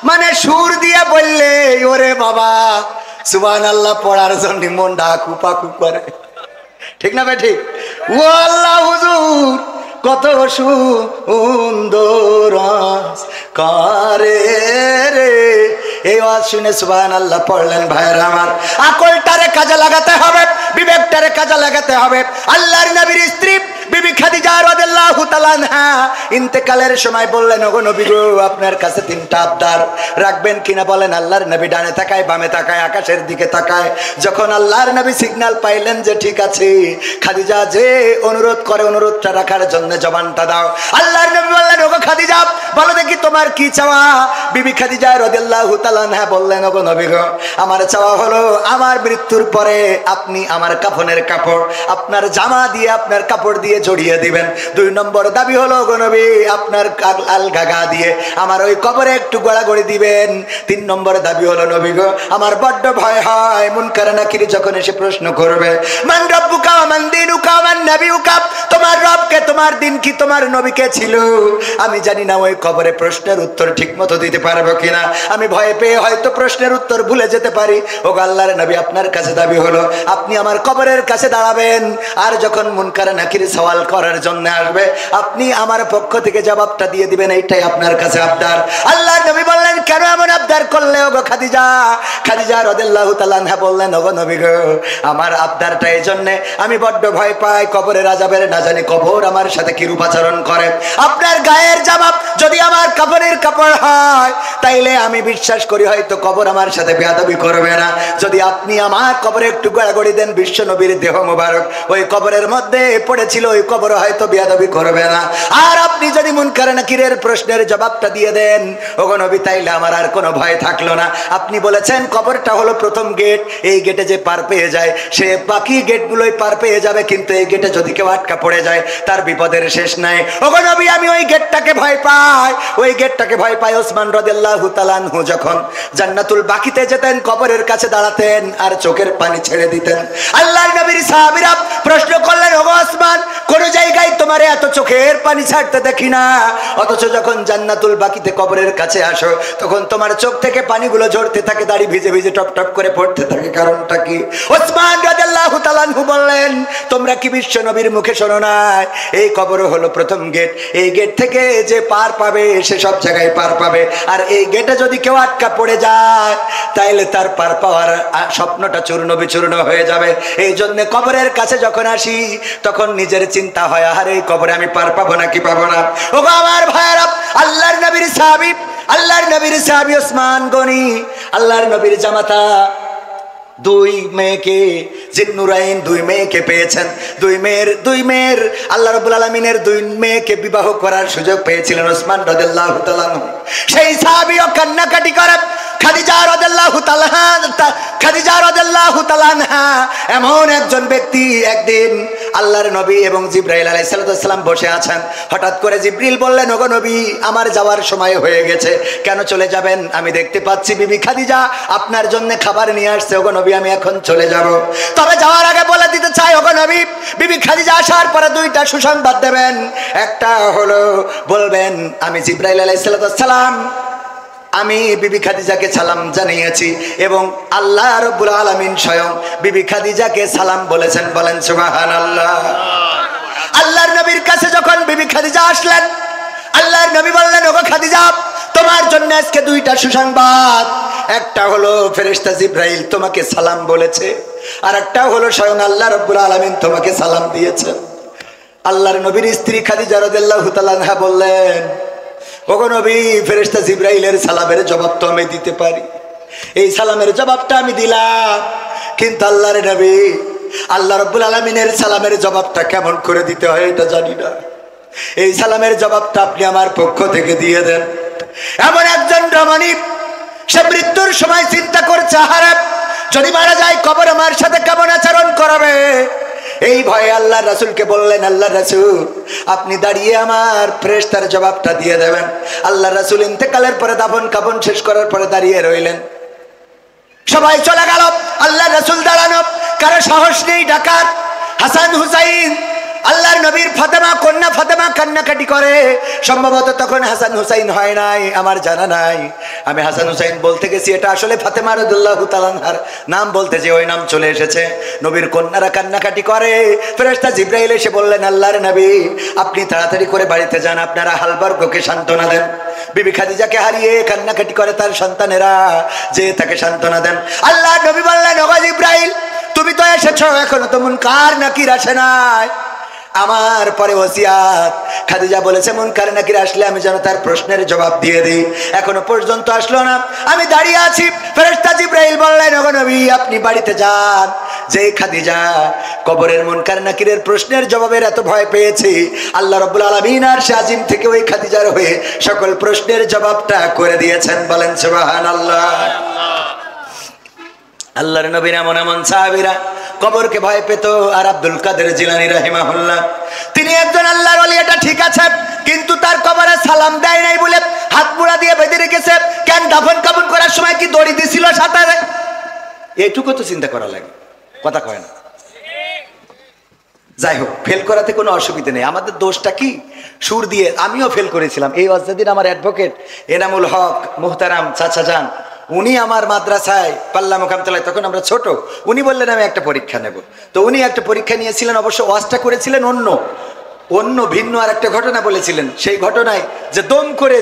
মানে সুর দিয়ে বললে ওরে বাবা সুবহানাল্লাহ পড়ার জন্য মন ডাকু পাকু করে, ঠিক না ভাই? ঠিক। ও আল্লাহ হুজুর কত সুন্দর করে রে, এই ওয়াজ শুনে সুবহানাল্লাহ পড়লেন। ভাইয়ের আমার, আকলটারে কাজে লাগাতে হবে, বিবেকটারে কাজে লাগাতে হবে। আল্লাহর নবীর স্ত্রী বিবি খাদিজা রাদিয়াল্লাহু তাআলা আনহা ইন্তেকালের সময় বললেন ওগো নবী গো আপনার কাছে তিনটা আবদার রাখবেন কিনা? বলেন। আল্লাহর নবী ডানে তাকায় বামে তাকায় আকাশের দিকে তাকায়। যখন আল্লাহর নবী সিগন্যাল পাইলেন যে ঠিক আছে, খাদিজা যে অনুরোধ করে অনুরোধটা রাখার জন্য জবানটা দাও। আল্লাহর নবী বললেন ওগো খাদিজা বলো দেখি তোমার কি চাওয়া? বিবি খাদিজা রাদিয়াল্লাহু তাআলা আনহা বললেন ওগো নবী গো আমার চাওয়া হলো আমার মৃত্যুর পরে আপনি আমার কাফনের কাপড় আপনার জামা দিয়ে আপনার কাপড় দিয়ে জড়িয়ে দিবেন। 2 নম্বর দাবি হলো গো নবী আপনার আলগা গা দিয়ে আমার ওই কবরে একটু গড়াগড়ি দিবেন। 3 নম্বর দাবি হলো নবী গো আমার বড্ড ভয় হয় মুনকার নাকির যখন এসে প্রশ্ন করবে মান রব্বুকা ওয়া মান দীনুকা ওয়া মান নাবিয়ুকা, তোমার রব কে, তোমার দিন কি, তোমার নবী কে ছিল, আমি জানি না ওই কবরে প্রশ্নের উত্তর ঠিকমতো দিতে পারবো কিনা, আমি ভয় পেয়ে হয়তো প্রশ্নের উত্তর ভুলে যেতে পারি। ওগো আল্লাহর নবী আপনার কাছে দাবি হলো আপনি আমার কবরের কাছে দাঁড়াবেন, আর যখন মুনকার নাকির সওয়াল করার জন্য আসবে আপনি আমার পক্ষ থেকে জবাবটা দিয়ে দিবেন, এইটাই আপনার কাছে আবদার। আল্লাহর নবী বললেন কেন এমন আবদার করলে ওগো খাদিজা? খাদিজা রাদিয়াল্লাহু তাআলা আনহা বললেন ওগো নবী গো আমার আবদারটা এই জন্য আমি বড্ড ভয় পাই কবরের আযাবের, না জানি কবর আমার সাথে কি রূপ আচরণ করে। আপনার গায়ের জামা যদি আমার কাপড়ের কাপড় হয় তাইলে আমি বিশ্বাস করি হয়তো কবর আমার সাথে বেয়াদবি করবে না। যদি আপনি আমার কবরে একটু গড়াগড়ি দেন, বিশ্ব নবীর দেহ মোবারক ওই কবরের মধ্যে পড়েছিল, ওই কবর হয়তো বেয়াদবি করবে না। আর আপনি যদি মুনকার নাকিরের প্রশ্নের জবাবটা দিয়ে দেন ওগো নবী তাইলে আমার আর কোনো ভয় থাকলো থাকলো না। আপনি বলেছেন কবরটা হলো প্রথম গেট, এই গেটে যে পার পেয়ে যায় সে বাকি গেটগুলোই পার পেয়ে যাবে, কিন্তু এই গেটে যদি কেউ আটকা পড়ে যায় তার বিপদের শেষ নাই। ওগো নবী, আমি ওই গেটটাকে ভয় পাই, ওই গেটটাকে ভয় পাই। ওসমান রাদিয়াল্লাহু তাআলা আনহু যখন জান্নাতুল বাকিতে যেতেন, কবরের কাছে দাঁড়াতেন আর চোখের পানি ছেড়ে দিতেন। আল্লাহর নবীর সাহাবীরা প্রশ্ন করলেন, ওগো ওসমান, কোন জায়গায় তোমার এত চোখের পানি ছাড়তে দেখি না, অথচ যখন জান্নাতুল বাকিতে কবরের কাছে আসো তখন তোমার চোখ থেকে পানিগুলো ঝরতে থাকে, দাড়ি ভিজে ভিজে টপ টপ করে পড়তে থাকে, কারণটা কি? ওসমান রাদিয়াল্লাহু তাআলা আনহু বললেন, তোমরা কি বিশ্ব নবীর মুখে শোনো না, এই কবর হলো প্রথম গেট, এই গেট থেকে যে পার পাবে সে সব জায়গায় পার পাবে, আর এই গেটে যদি কেউ আটকা পড়ে যায় তাইলে তার পার পাওয়ার স্বপ্নটা চূর্ণ বিচূর্ণ হয়ে যাবে। এই জন্য কবরের কাছে যখন আসি তখন নিজের চিন্তা হয়, আরে এই কবরে আমি পার পাবো নাকি পাবো না। ও আমার ভাইরা, আল্লাহর নবীর সাহাবী, আল্লাহর নবীর সাহাবী ওসমান গনি, আল্লাহর নবীর জামাতা, দুই মেয়েকে জিন্নুরাইন, দুই মেয়েকে পেয়েছেন। দুই মেয়ের আল্লাহ রাব্বুল আলামিনের দুই মেয়েকে বিবাহ করার সুযোগ পেয়েছিলেন ওসমান রাদিয়াল্লাহু তাআলা। সেই সাহাবীও কান্নাকাটি করে। খাদিজা রাদিয়াল্লাহু তাআলা আনহা এমন একজন ব্যক্তি, একদিন আল্লাহর নবী এবং জিবরাইল আলাইহিস সালাম বসে আছেন। হঠাৎ করে জিবরিল বললেন, ওগো নবী, আমার যাওয়ার সময় হয়ে গেছে, কেন চলে যাবেন? আমি দেখতে পাচ্ছি বিবি খাদিজা আপনার জন্য খাবার নিয়ে আসছে, ওগো নবী আমি এখন চলে যাব। তবে যাওয়ার আগে বলে দিতে চাই, ওগো নবী, বিবি খাদিজা আসার পরে দুইটা সুসংবাদ দেবেন। একটা হলো বলবেন, আমি জিবরাইল আলাইহিস সালাম, আমি বিবি খাদিজাকে সালাম জানিয়েছি এবং আল্লাহ রাব্বুল আলামিন স্বয়ং বিবি খাদিজাকে সালাম বলেছেন। বলেন সুবহানাল্লাহ। আল্লাহর নবীর কাছে যখন বিবি খাদিজা আসলেন, আল্লাহর নবী বললেন, ওগো খাদিজা, তোমার জন্য আজকে দুইটা সুসংবাদ। একটা হলো ফেরেশতা জিবরাইল তোমাকে সালাম বলেছে, আর একটা হলো স্বয়ং আল্লাহ রাব্বুল আলামিন তোমাকে সালাম দিয়েছেন। আল্লাহর নবীর স্ত্রী খাদিজা রাদিয়াল্লাহু তাআলা আনহা বললেন, ওগো নবী, ফেরেশতা জিবরাইলের সালামের জবাব তো আমি দিতে পারি, এই সালামের জবাবটা আমি দিলাম, কিন্তু আল্লাহর নবী, আল্লাহ রাব্বুল আলামিনের সালামের জবাবটা কেমন করে দিতে হয় এটা জানি না, এই সালামের জবাবটা আপনি আমার পক্ষ থেকে দিয়ে দেন। এমন একজন রমণী, সে মৃত্যুর সময় চিন্তা করছে, আহারে যদি মারা যায় কবর আমার সাথে কেমন আচরণ করবে। এই ভয়ে আল্লাহ রাসূলকে বললেন, আল্লাহ রাসূল, আপনি দাঁড়িয়ে আমার ফেরেশতার জবাবটা দিয়ে দেবেন। আল্লাহ রাসূল ইন্তেকালের পরে দাফন কাফন শেষ করার পরে দাঁড়িয়ে রইলেন। সবাই চলে গেল, আল্লাহ রাসূল দাঁড়ানো, কারো সাহস নেই ডাকার। হাসান হুসাইন, আল্লাহর নবীর ফাতেমা, কন্যা ফাতেমা কান্নাকাটি করে। সম্ভবত তখন হাসান হুসাইন হয় নাই, আমার জানা নাই। আমি হাসান হুসাইন বলতে গেছি, এটা আসলে ফাতেমা রাদিয়াল্লাহু তাআলা আনহার নাম, বলতে যে ওই নাম চলে এসেছে। নবীর কন্যারা কান্নাকাটি করে। ফেরেশতা জিবরাইল এসে বললেন, আল্লাহর নবী, আপনি তাড়াতাড়ি করে বাড়িতে যান, আপনারা আহলবর্গকে সান্ত্বনা দেন। বিবি খাদিজাকে হারিয়ে কান্নাকাটি করে তার সন্তানেরা, যে তাকে সান্ত্বনা দেন। আল্লাহর নবী বললেন, ওগো জিবরাইল, তুমি তো এসেছো, এখনো তো মুনকার নাকির আসে নাই। আমার পরে ওসিয়াত, খাদিজা বলেছে মুনকার নাকির আসলে আমি যেন তার প্রশ্নের জবাব দিয়ে দিই, এখনো পর্যন্ত আসলো না, আমি দাঁড়িয়ে আছি। ফেরেশতা জিবরাইল বললেন, ওগো নবী, আপনি বাড়িতে যান। যে খাদিজা কবরের মুনকার নাকিরের প্রশ্নের জবাবের এত ভয় পেয়েছে, আল্লাহ রাব্বুল আলামিন আরশে আজিম থেকে ওই খাদিজার হয়ে সকল প্রশ্নের জবাবটা করে দিয়েছেন। বলেন সুবহানাল্লাহ। আল্লাহর নবীর এমন এমন সাহাবীরা কবরকে ভয় পেত। আর আব্দুল কাদের জিলানী রাহিমাহুল্লাহ, তিনি একজন আল্লাহর ওলি, এটা ঠিক আছে, কিন্তু তার কবরে সালাম দেয় নাই বলে হাত মুড়া দিয়ে বেঁধে রেখেছে। কেন দাফন কাফন করার সময় কি দড়ি দিছিল সাথে? এইটুকু তো চিন্তা করা লাগে, কথা কয় না। যাই হোক, ফেল করাতে কোনো অসুবিধা নেই। আমাদের দোষটা কি? সুর দিয়ে আমিও ফেল করেছিলাম। এই অজদিন আমার অ্যাডভোকেট এনামুল হক মুহতারাম চাচা যান, উনি আমার মাদ্রাসায় পাল্লা মোকামতলায়, তখন আমরা ছোট, উনি বললেন আমি একটা পরীক্ষা নেব। তো উনি একটা পরীক্ষা নিয়েছিলেন, অবশ্য ওয়াজটা করেছিলেন অন্য ভিন্ন আর একটা ঘটনা বলেছিলেন। সেই ঘটনায় যে দম করে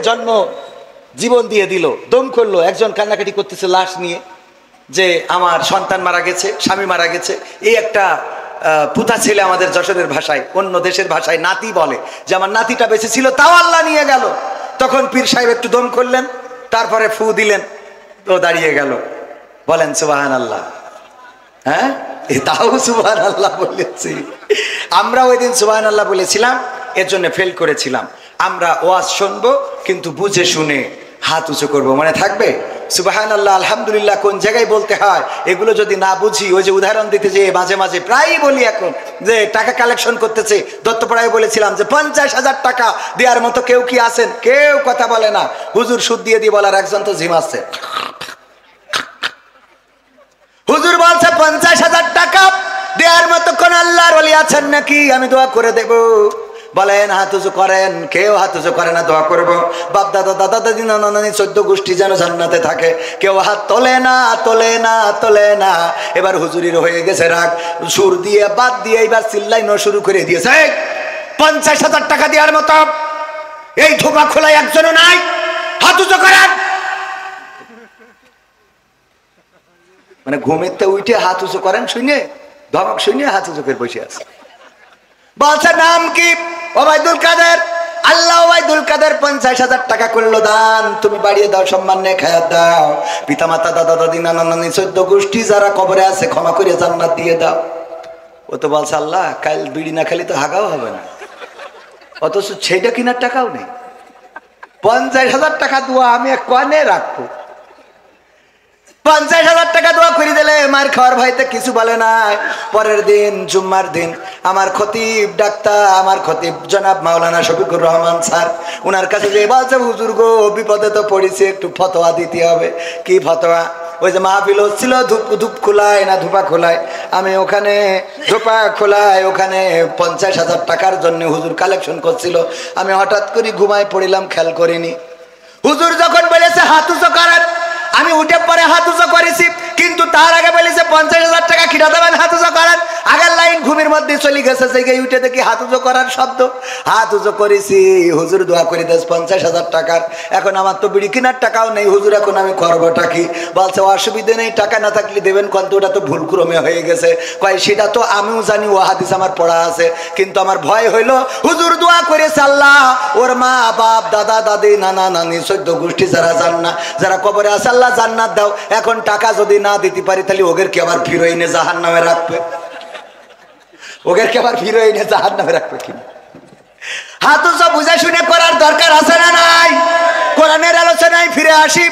জীবন দিয়ে দিল, দম করলো, একজন কান্নাকাটি করতেছে লাশ নিয়ে, যে আমার সন্তান মারা গেছে, স্বামী মারা গেছে। এই একটা পুতা ছেলে, আমাদের যশোরের ভাষায়, অন্য দেশের ভাষায় নাতি বলে, যে আমার নাতিটা বেঁচে ছিল, তাও আল্লাহ নিয়ে গেল। তখন পীর সাহেব একটু দম করলেন, তারপরে ফু দিলেন, তো দাঁড়িয়ে গেল। বলেন সুবহানাল্লাহ। হ্যাঁ, তাও সুবহানাল্লাহ বলেছি। আমরা ওই দিন সুবহানাল্লাহ বলেছিলাম, এর জন্য ফেল করেছিলাম। আমরা ওয়াজ শুনবো, কিন্তু বুঝে শুনে হাত উঁচু করবো, মনে থাকবে? সুবহানাল্লাহ, আলহামদুলিল্লাহ কোন জায়গায় বলতে হয় এগুলো যদি না বুঝি, ওই যে উদাহরণ দিতে যে মাঝে মাঝে প্রায়ই বলি এখন যে টাকা কালেকশন করতেছে, দত্তপাড়ায় বলেছিলাম যে 50,000 টাকা দেওয়ার মতো কেউ কি আছেন? কেউ কথা বলে না। হুজুর সুদ দিয়ে দিয়ে বলার একজন তো ঝিমাচ্ছে। হুজুর বলছে 50,000 টাকা দেওয়ার মতো কোন আল্লাহর ওলি আছেন নাকি? আমি দোয়া করে দেব। বলেন হাত উঁচু করেন। কেউ হাত উঁচু করে না, দোয়া করবো বাপ দাদা দাদা দাদি নানা নানি 14 গোষ্ঠী যেন জান্নাতে থাকে। কেউ হাত তোলে না, তোলে না, তোলে না। এবার হুজুরির হয়ে গেছে রাগ, সুর দিয়ে বাদ দিয়ে এবার চিল্লাইনো শুরু করে দিয়েছে। 50,000 টাকা দেওয়ার মতো এই ধোপা খোলায় একজনও নাই, হাত উঁচু করেন। মানে ঘুমেতে উঠে হাত উঁচু করেন শুনে, ধমক শুনে হাত উঁচু করে বসে আছে। বলছে নাম কি? ওবায়দুল কাদের। আল্লাহ ওবায়দুল কাদের 50,000 টাকা করলো দান, তুমি বাড়িয়ে দাও, সম্মান নিয়ে খায়াত দাও। পিতা মাতা দাদা দাদি নানা নানি 14 গোষ্ঠী যারা কবরে আছে ক্ষমা করে জান্নাত দিয়ে দাও। ও তো বলছে আল্লাহ কাল বিড়ি না খালি তো হাগাও হবে না, অথচ সেইটা কিনার টাকাও নেই। 50,000 টাকা দোয়া আমি কনে রাখবো? 50,000 টাকা দোয়া করে দিলে মার খাওয়ার ভয়তে কিছু বলে নাই। পরের দিন জুম্মার দিন আমার খতিব ডাক্তার, আমার খতিব জনাব মাওলানা শফিকুর রহমান স্যার, উনার কাছে যে বলছে হুজুর গো বিপদে তো পড়েছে, একটু ফতোয়া দিতে হবে। কি ফতোয়া? ওই যে মাহফিল হচ্ছিল ধূপ খোলায় না ধূপা খোলায়, আমি ওখানে ধূপা খোলায় ওখানে 50,000 টাকার জন্য হুজুর কালেকশন করছিল। আমি হঠাৎ করে ঘুমায় পড়িলাম, খেয়াল করিনি। হুজুর যখন বলেছে হাত উঁচু করেন, আমি উঠে পরে হাত উঁচু করেছি, কিন্তু তার আগে বলেছে 50,000 টাকা কিনা দেবেন, হাত উঁচু করেন। আগের লাইন ঘুমের মধ্যে চলে গেছে, সেই উঠে দেখি হাত উঁচু করার শব্দ। হাত উঁচু করেছি, হুজুর দোয়া করে দেশ 50,000 টাকার। এখন আমার তো বিড়ি কেনার টাকাও নেই, হুজুর এখন আমি করবোটা কি? বলছে অসুবিধে নেই, টাকা না থাকলে দেবেন, কিন্তু ওটা তো ভুল ক্রমে হয়ে গেছে। কয় সেটা তো আমিও জানি, ও হাদিস আমার পড়া আছে, কিন্তু আমার ভয় হইলো হুজুর দোয়া করেছে আল্লাহ ওর মা বাপ দাদা দাদি নানা নানি 14 গোষ্ঠী যারা যারা কবরে আছে আল্লাহ জান্নাত দাও। এখন টাকা যদি না দিতে পারি তাহলে ওদের কি আবার ফিরোইনে জাহান্নামে রাখবে? ওদের কি আবার ফিরোইনে জাহান্নামে রাখবে কি? হাত উঁচু বুঝে শুনে করার দরকার আছে না নাই? কোরআনের আলোচনায় ফিরে আসি।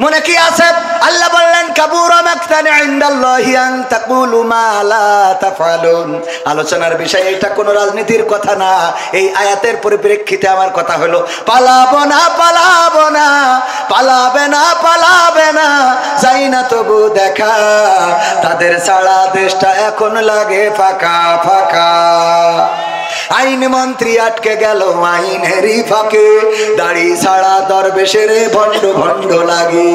মনে কি আছে? আল্লাহ বললেন কাবুরা মাকতান ইনদাল্লাহি আন তাকুলু মা লা তাফআলুন। আলোচনার বিষয় এটা কোনো রাজনীতির কথা না। এই আয়াতের পরিপ্রেক্ষিতে আমার কথা হলো পালাবো না, পালাবো না, পালাবে না, পালাবে না, যাই না তবু দেখা, তাদের ছাড়া দেশটা এখন লাগে ফাঁকা ফাঁকা। আইন মন্ত্রী আটকে গেল আইনেরই ফাঁকে, দাড়ি ছাড়া দরবেশের ভণ্ড ভণ্ড লাগে।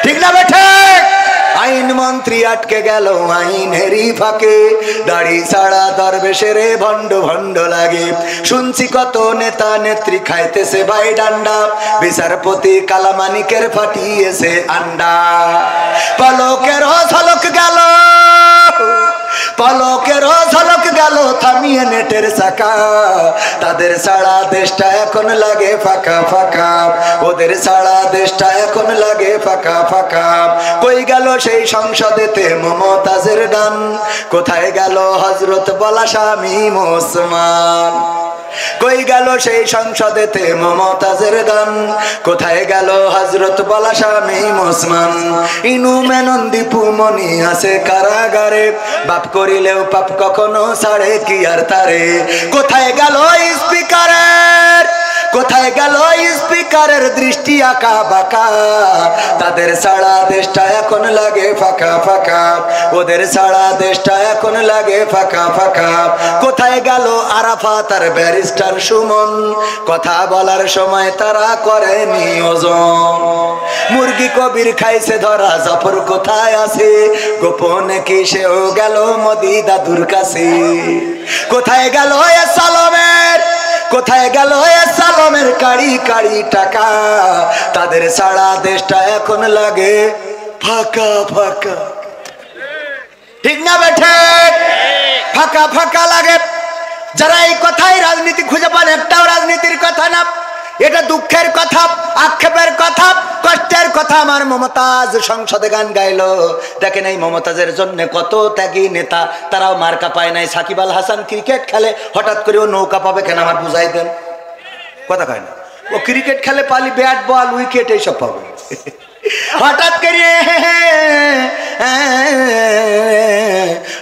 ঠিক না বেঠে? আইন মন্ত্রী আটকে গেল আইনেরই ফাঁকে, দাড়ি ছাড়া দরবেশের ভণ্ড ভণ্ড লাগে। শুনছি কত নেতা নেত্রী খাইতেছে ভাই ডান্ডা, বিচারপতি কালামানিকের ফাটিয়েছে আন্ডা। পলকের ঝলক গেল, পলকের ঝলক গেল থামিয়ে নেটের চাকা, তাদের ছাড়া দেশটা এখন লাগে ফাঁকা ফাঁকা, ওদের ছাড়া দেশটা এখন লাগে ফাঁকা ফাঁকা। কই গেল সেই সংসদেতে মমতাজের গান, কোথায় গেল হযরত বলা শামীম ওসমান? কই গেল সেই সংসদেতে মমতাজের গান, কোথায় গেল হযরত বলা শামীম ওসমান? ইনু মেনন দীপু মনি আছে কারাগারে, বাপ করিলেও পাপ কখনো ছাড়ে কি আর তারে? কোথায় গেল স্পিকারের, কোথায় গেল স্পিকারের দৃষ্টি আঁকা বাঁকা, তাদের ছাড়া দেশটা এখন লাগে ফাঁকা ফাঁকা, ওদের ছাড়া দেশটা এখন লাগে ফাঁকা ফাঁকা। কোথায় গেল আরাফাত আর ব্যারিস্টার সুমন, কথা বলার সময় তারা করে নিয়োজন? মুরগি কবির খাইছে ধরা, জাফর কোথায় আছে? গোপনে কি সেও গেল মোদি দাদুর কাছে? কোথায় গেল এ সালমের, কোথায় গেল এ সালমের কাড়ি কাড়ি টাকা, তাদের ছাড়া দেশটা এখন লাগে ফাঁকা ফাঁকা। ঠিক না বেঠে? ফাঁকা ফাঁকা লাগে। যারা এই কথাই রাজনীতি খুঁজে পান, একটাও রাজনীতির কথা না, এটা দুঃখের কথা, আক্ষেপের কথা, কষ্টের কথা। আমার মমতাজ সংসদে গান গাইলো, দেখেন এই মমতাজের জন্য কত ত্যাগী নেতা, তারাও মার্কা পায় নাই। সাকিব আল হাসান ক্রিকেট খেলে, হঠাৎ করে ও নৌকা পাবে কেন? আমার বুঝাই দেন, কথা কয় না। ও ক্রিকেট খেলে পালি ব্যাট বল উইকেট এইসব পাবে। হঠাৎ করে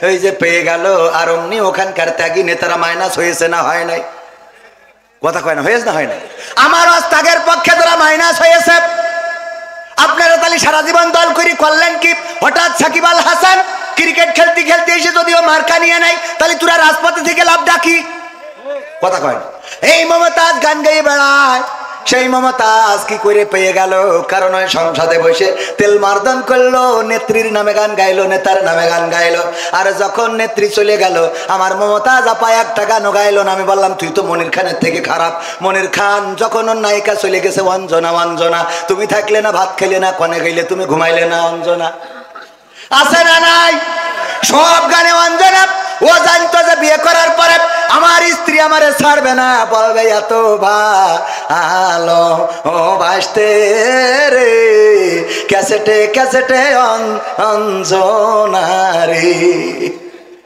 ওই যে পেয়ে গেল আর অমনি ওখানকার ত্যাগী নেতারা মাইনাস হয়েছে না হয় নাই? কথা কয় না হয়েছে না হয় নাই? আমার ত্যাগের পক্ষে যারা মাইনাস হয়েছে আপনারা তাহলে সারা জীবন দল করে করলেন কি? হঠাৎ সাকিব আল হাসান ক্রিকেট খেলতে খেলতে এসে যদিও মার্কা নিয়ে নাই তাহলে তোরা রাজপথে থেকে লাভ ডাকি? কথা কয় না। এই মমতাজ গান গাইয়ে বেড়ায়, সেই মমতাজ কি করে পেয়ে গেল? কারণ ওই সংসদে বসে তেল মার্দন করলো, নেত্রীর নামে গান গাইলো, নেতার নামে গান গাইলো। আর যখন নেত্রী চলে গেল আমার মমতাজ আপা একটা গানও গাইলো না। আমি বললাম তুই তো মনির খানের থেকে খারাপ। মনির খান যখন ওর নায়িকা চলে গেছে অঞ্জনা, অঞ্জনা তুমি থাকলে না ভাত খেলে না, কনে গেলে তুমি ঘুমাইলে না, অঞ্জনা আছে না নাই? সব গানে অঞ্জনা। ও জানতো যে বিয়ে করার পরে আমার স্ত্রী আমারে ছাড়বে না, বলবে এত ভালো ও বাসতে রে ক্যাসেটে ক্যাসেটে অঞ্জনা রে।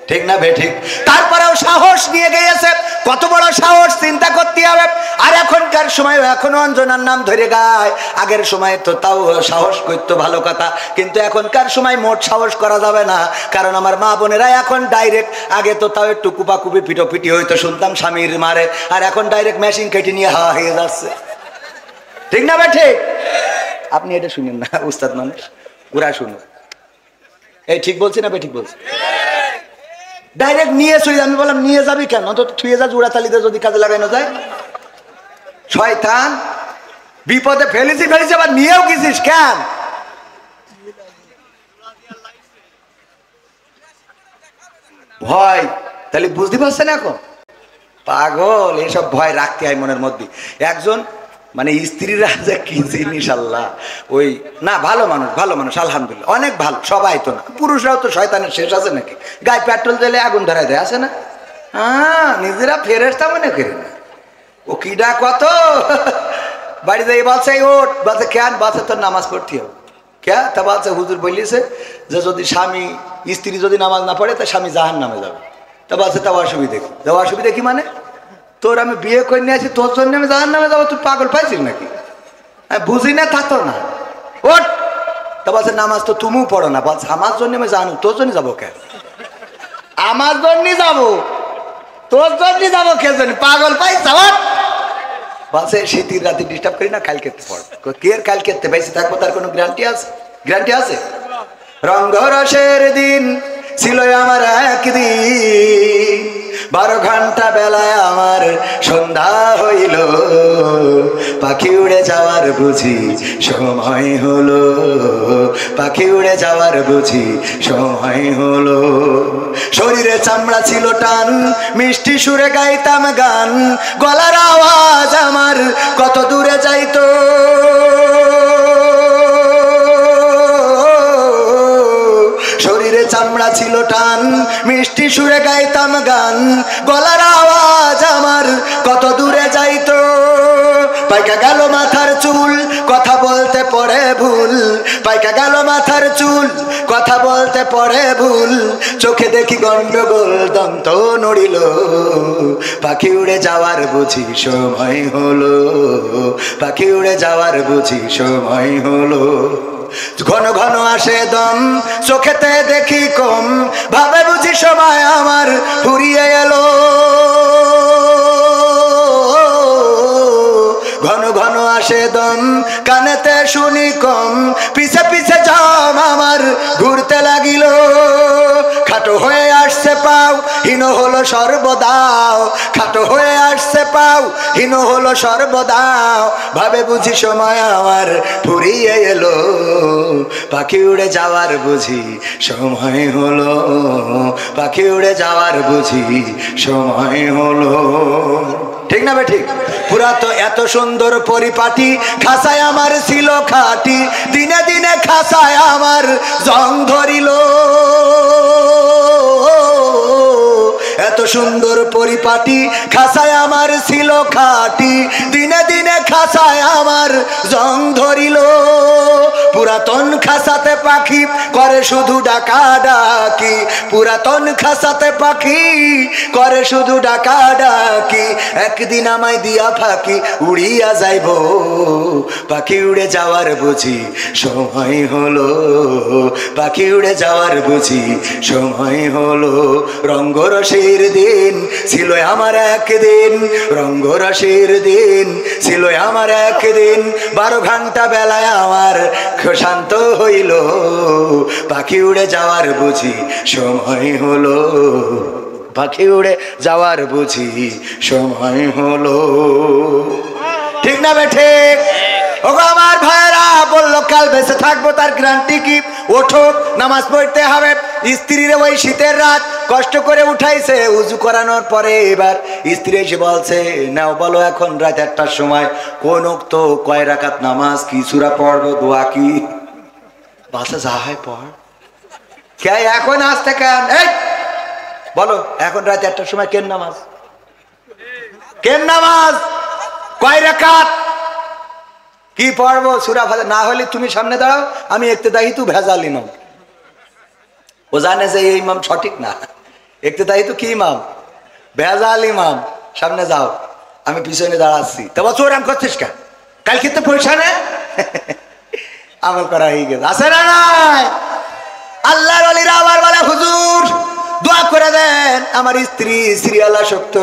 ঠিক না বে ঠিক? তারপরেও সাহস নিয়ে গিয়েছে। কত বড় সাহস চিন্তা করতে হবে। আর এখনকার সময় এখনো অঞ্জনার নাম ধরে গায়। আগের সময় তো তাও সাহস করতো, ভালো কথা। কিন্তু এখনকার সময় মোট সাহস করা যাবে না, কারণ আমার মা বোনেরা এখন ডাইরেক্ট, আগে তো তাও একটু কুপাকুপি পিটোপিটি হইতো, শুনতাম স্বামীর মারে, আর এখন ডাইরেক্ট মেশিন কেটে নিয়ে হাওয়া হয়ে যাচ্ছে। ঠিক না বে ঠিক? আপনি এটা শুনেন না, উস্তাদ মানুষ, ওরা শুনুন। এই ঠিক বলছি না বে ঠিক বলছি? ডাইরেক্ট নিয়ে চলে। আমি বললাম নিয়ে যাবি কেন? তো ছুঁয়ে যা, জোড়া তালিতে যদি কাজে লাগানো যায়। শয়তান, বিপদে ফেলেছি আবার নিয়েও গেছিস কেন? ভয়, তাহলে বুঝতে পারছেন এখন? পাগল, এসব ভয় রাখতে হয় মনের মধ্যে। একজন মানে স্ত্রীরা যে কি জিনিস আল্লাহ, ওই না ভালো মানুষ, ভালো মানুষ আলহামদুলিল্লাহ অনেক ভালো, সবাই তো না, পুরুষরাও তো শয়তানের শেষ আছে নাকি? গায়ে পেট্রোল দিলে আগুন ধরাই দেয়, আছে না? হ্যাঁ, নিজেরা ফেরেশতা মনে করে না। ও কিডা কত বাড়িতে বলছে ওট, বলছে কেন? বলছে তোর নামাজ পড়তে হবে। কে? তা বলছে হুজুর বলিছে যে যদি স্বামী স্ত্রী যদি নামাজ না পড়ে তা স্বামী জাহান নামে যাবে। তা বলছে তা অসুবিধা কি? তা অসুবিধা কি মানে? তোর আমি বিয়ে করে নিয়ে আসি, তোর জন্য আমি জাহান নামে যাবো? তুই পাগল পাইছিস নাকি? বুঝি না তা তো না। ওট, তা বলছে নামাজ তো তুমিও পড়ো না। বলছে আমার জন্য আমি জানো, তোর জন্য যাবো কেন? আমার জন্য যাবো, তোর জন্য যাবো কে জন্য? পাগল পাইছ? বলছে শীতের রাতে ডিস্টার্ব করি না, কালকে পড়। কে কালকে পাইছি থাকবো তার কোনো গ্যারান্টি আছে? গ্যারান্টি আছে? রঙ্গরসের দিন ছিল আমার একদিন, 12 ঘন্টা বেলায় আমার সন্ধ্যা হইল, পাখি উড়ে যাওয়ার বুঝি সময় হলো, পাখি উড়ে যাওয়ার বুঝি সময় হলো। শরীরে চামড়া ছিল টান, মিষ্টি সুরে গাইতাম গান, গলার আওয়াজ আমার কত দূরে যাইতো। শরীরে চামড়া ছিল টান, মিষ্টি সুরে গাইতাম গান, গলার আওয়াজ আমার কত দূরে যাইতো। পাইকা গেল মাথার চুল, কথা বলতে পড়ে ভুল, পাইকা গেল মাথার চুল, কথা বলতে পড়ে ভুল, চোখে দেখি গন্ডগোল, দন্ত নড়িল, পাখি উড়ে যাওয়ার বুঝি সময় হলো, পাখি উড়ে যাওয়ার বুঝি সময় হলো। ঘন ঘন আসে দম, চোখেতে দেখি কম, ভাবে বুঝি সময় আমার ফুরিয়ে এলো। ঘন ঘন আসে দম, কানেতে শুনি কম, পিছে পিছে জাম আমার ঘুরতে লাগিল। খাটো হয়ে আসছে পাও, হীন হলো সর্বদাও, খাটো হয়ে আসছে পাও, হীন হলো সর্বদাও, ভাবে বুঝি সময় আমার ফুরিয়ে এলো, পাখি উড়ে যাওয়ার বুঝি সময় হলো, পাখি উড়ে যাওয়ার বুঝি সময় হলো। ঠিক না বে ঠিক? পুরা তো এত সুন্দর পরিপাটি, খাসায় আমার ছিল খাটি, দিনে দিনে খাসায় আমার জং ধরিল। এত সুন্দর পরিপাটি, খাসায় আমার ছিল খাটি, দিনে দিনে খাসায় আমার জং ধরিল। পুরাতন খাসাতে পাখি করে শুধু ডাকাডাকি, পুরাতন খাসাতে পাখি করে শুধু ডাকাডাকি, একদিন আমায় দিয়া ফাঁকি উড়িয়া যাইব, পাখি উড়ে যাওয়ার বুঝি সময় হলো, পাখি উড়ে যাওয়ার বুঝি সময় হলো। রঙ্গরসের দিন ছিল আমার একদিন, রঙ্গরসের দিন ছিল আমার একদিন, 12 ঘন্টা বেলায় আমার শান্ত হইল, পাখি উড়ে যাওয়ার বুঝি সময় হলো, পাখি উড়ে যাওয়ার বুঝি সময় হলো। ঠিক না বেঠে? ওগো আমার ভাইরা, বললো কাল বেঁচে থাকবো তার গ্যারান্টি কি? ওঠো, নামাজ পড়তে হবে। স্ত্রীর ওই শীতের রাত কষ্ট করে উঠাইছে, উজু করানোর পরে এবার স্ত্রী এসে বলছে, নাও বলো এখন রাত 1টার সময় কোন ওক্ত কয় রাকাত নামাজ, কি সূরা পড়বো, দোয়া কি? বাসা যা হয় পড়, কে এখন আসতে কেন? এই বলো এখন রাত 1টার সময় কেন নামাজ, কেন নামাজ, কয় রাকাত, কি পড়বো? সূরা ফাতিহা। না হলে তুমি সামনে দাঁড়াও, আমি ইক্তেদাই তো ভেজালি নাও। ও জানে যে এই ইমাম সঠিক না, ইক্তেদাই তো কি ইমাম, ভেজাল ইমাম। সামনে যাও, আমি পিছনে দাঁড়াচ্ছি। তো বছর ওরাম করছিস কেন? কালকে তো পয়সা নে আমল করা হয়ে গেছে, আছে না নাই? আল্লাহর ওলিরা আবার বলে, হুজুর দোয়া করে দেন আমার স্ত্রী সিরিয়াল আসক্ত,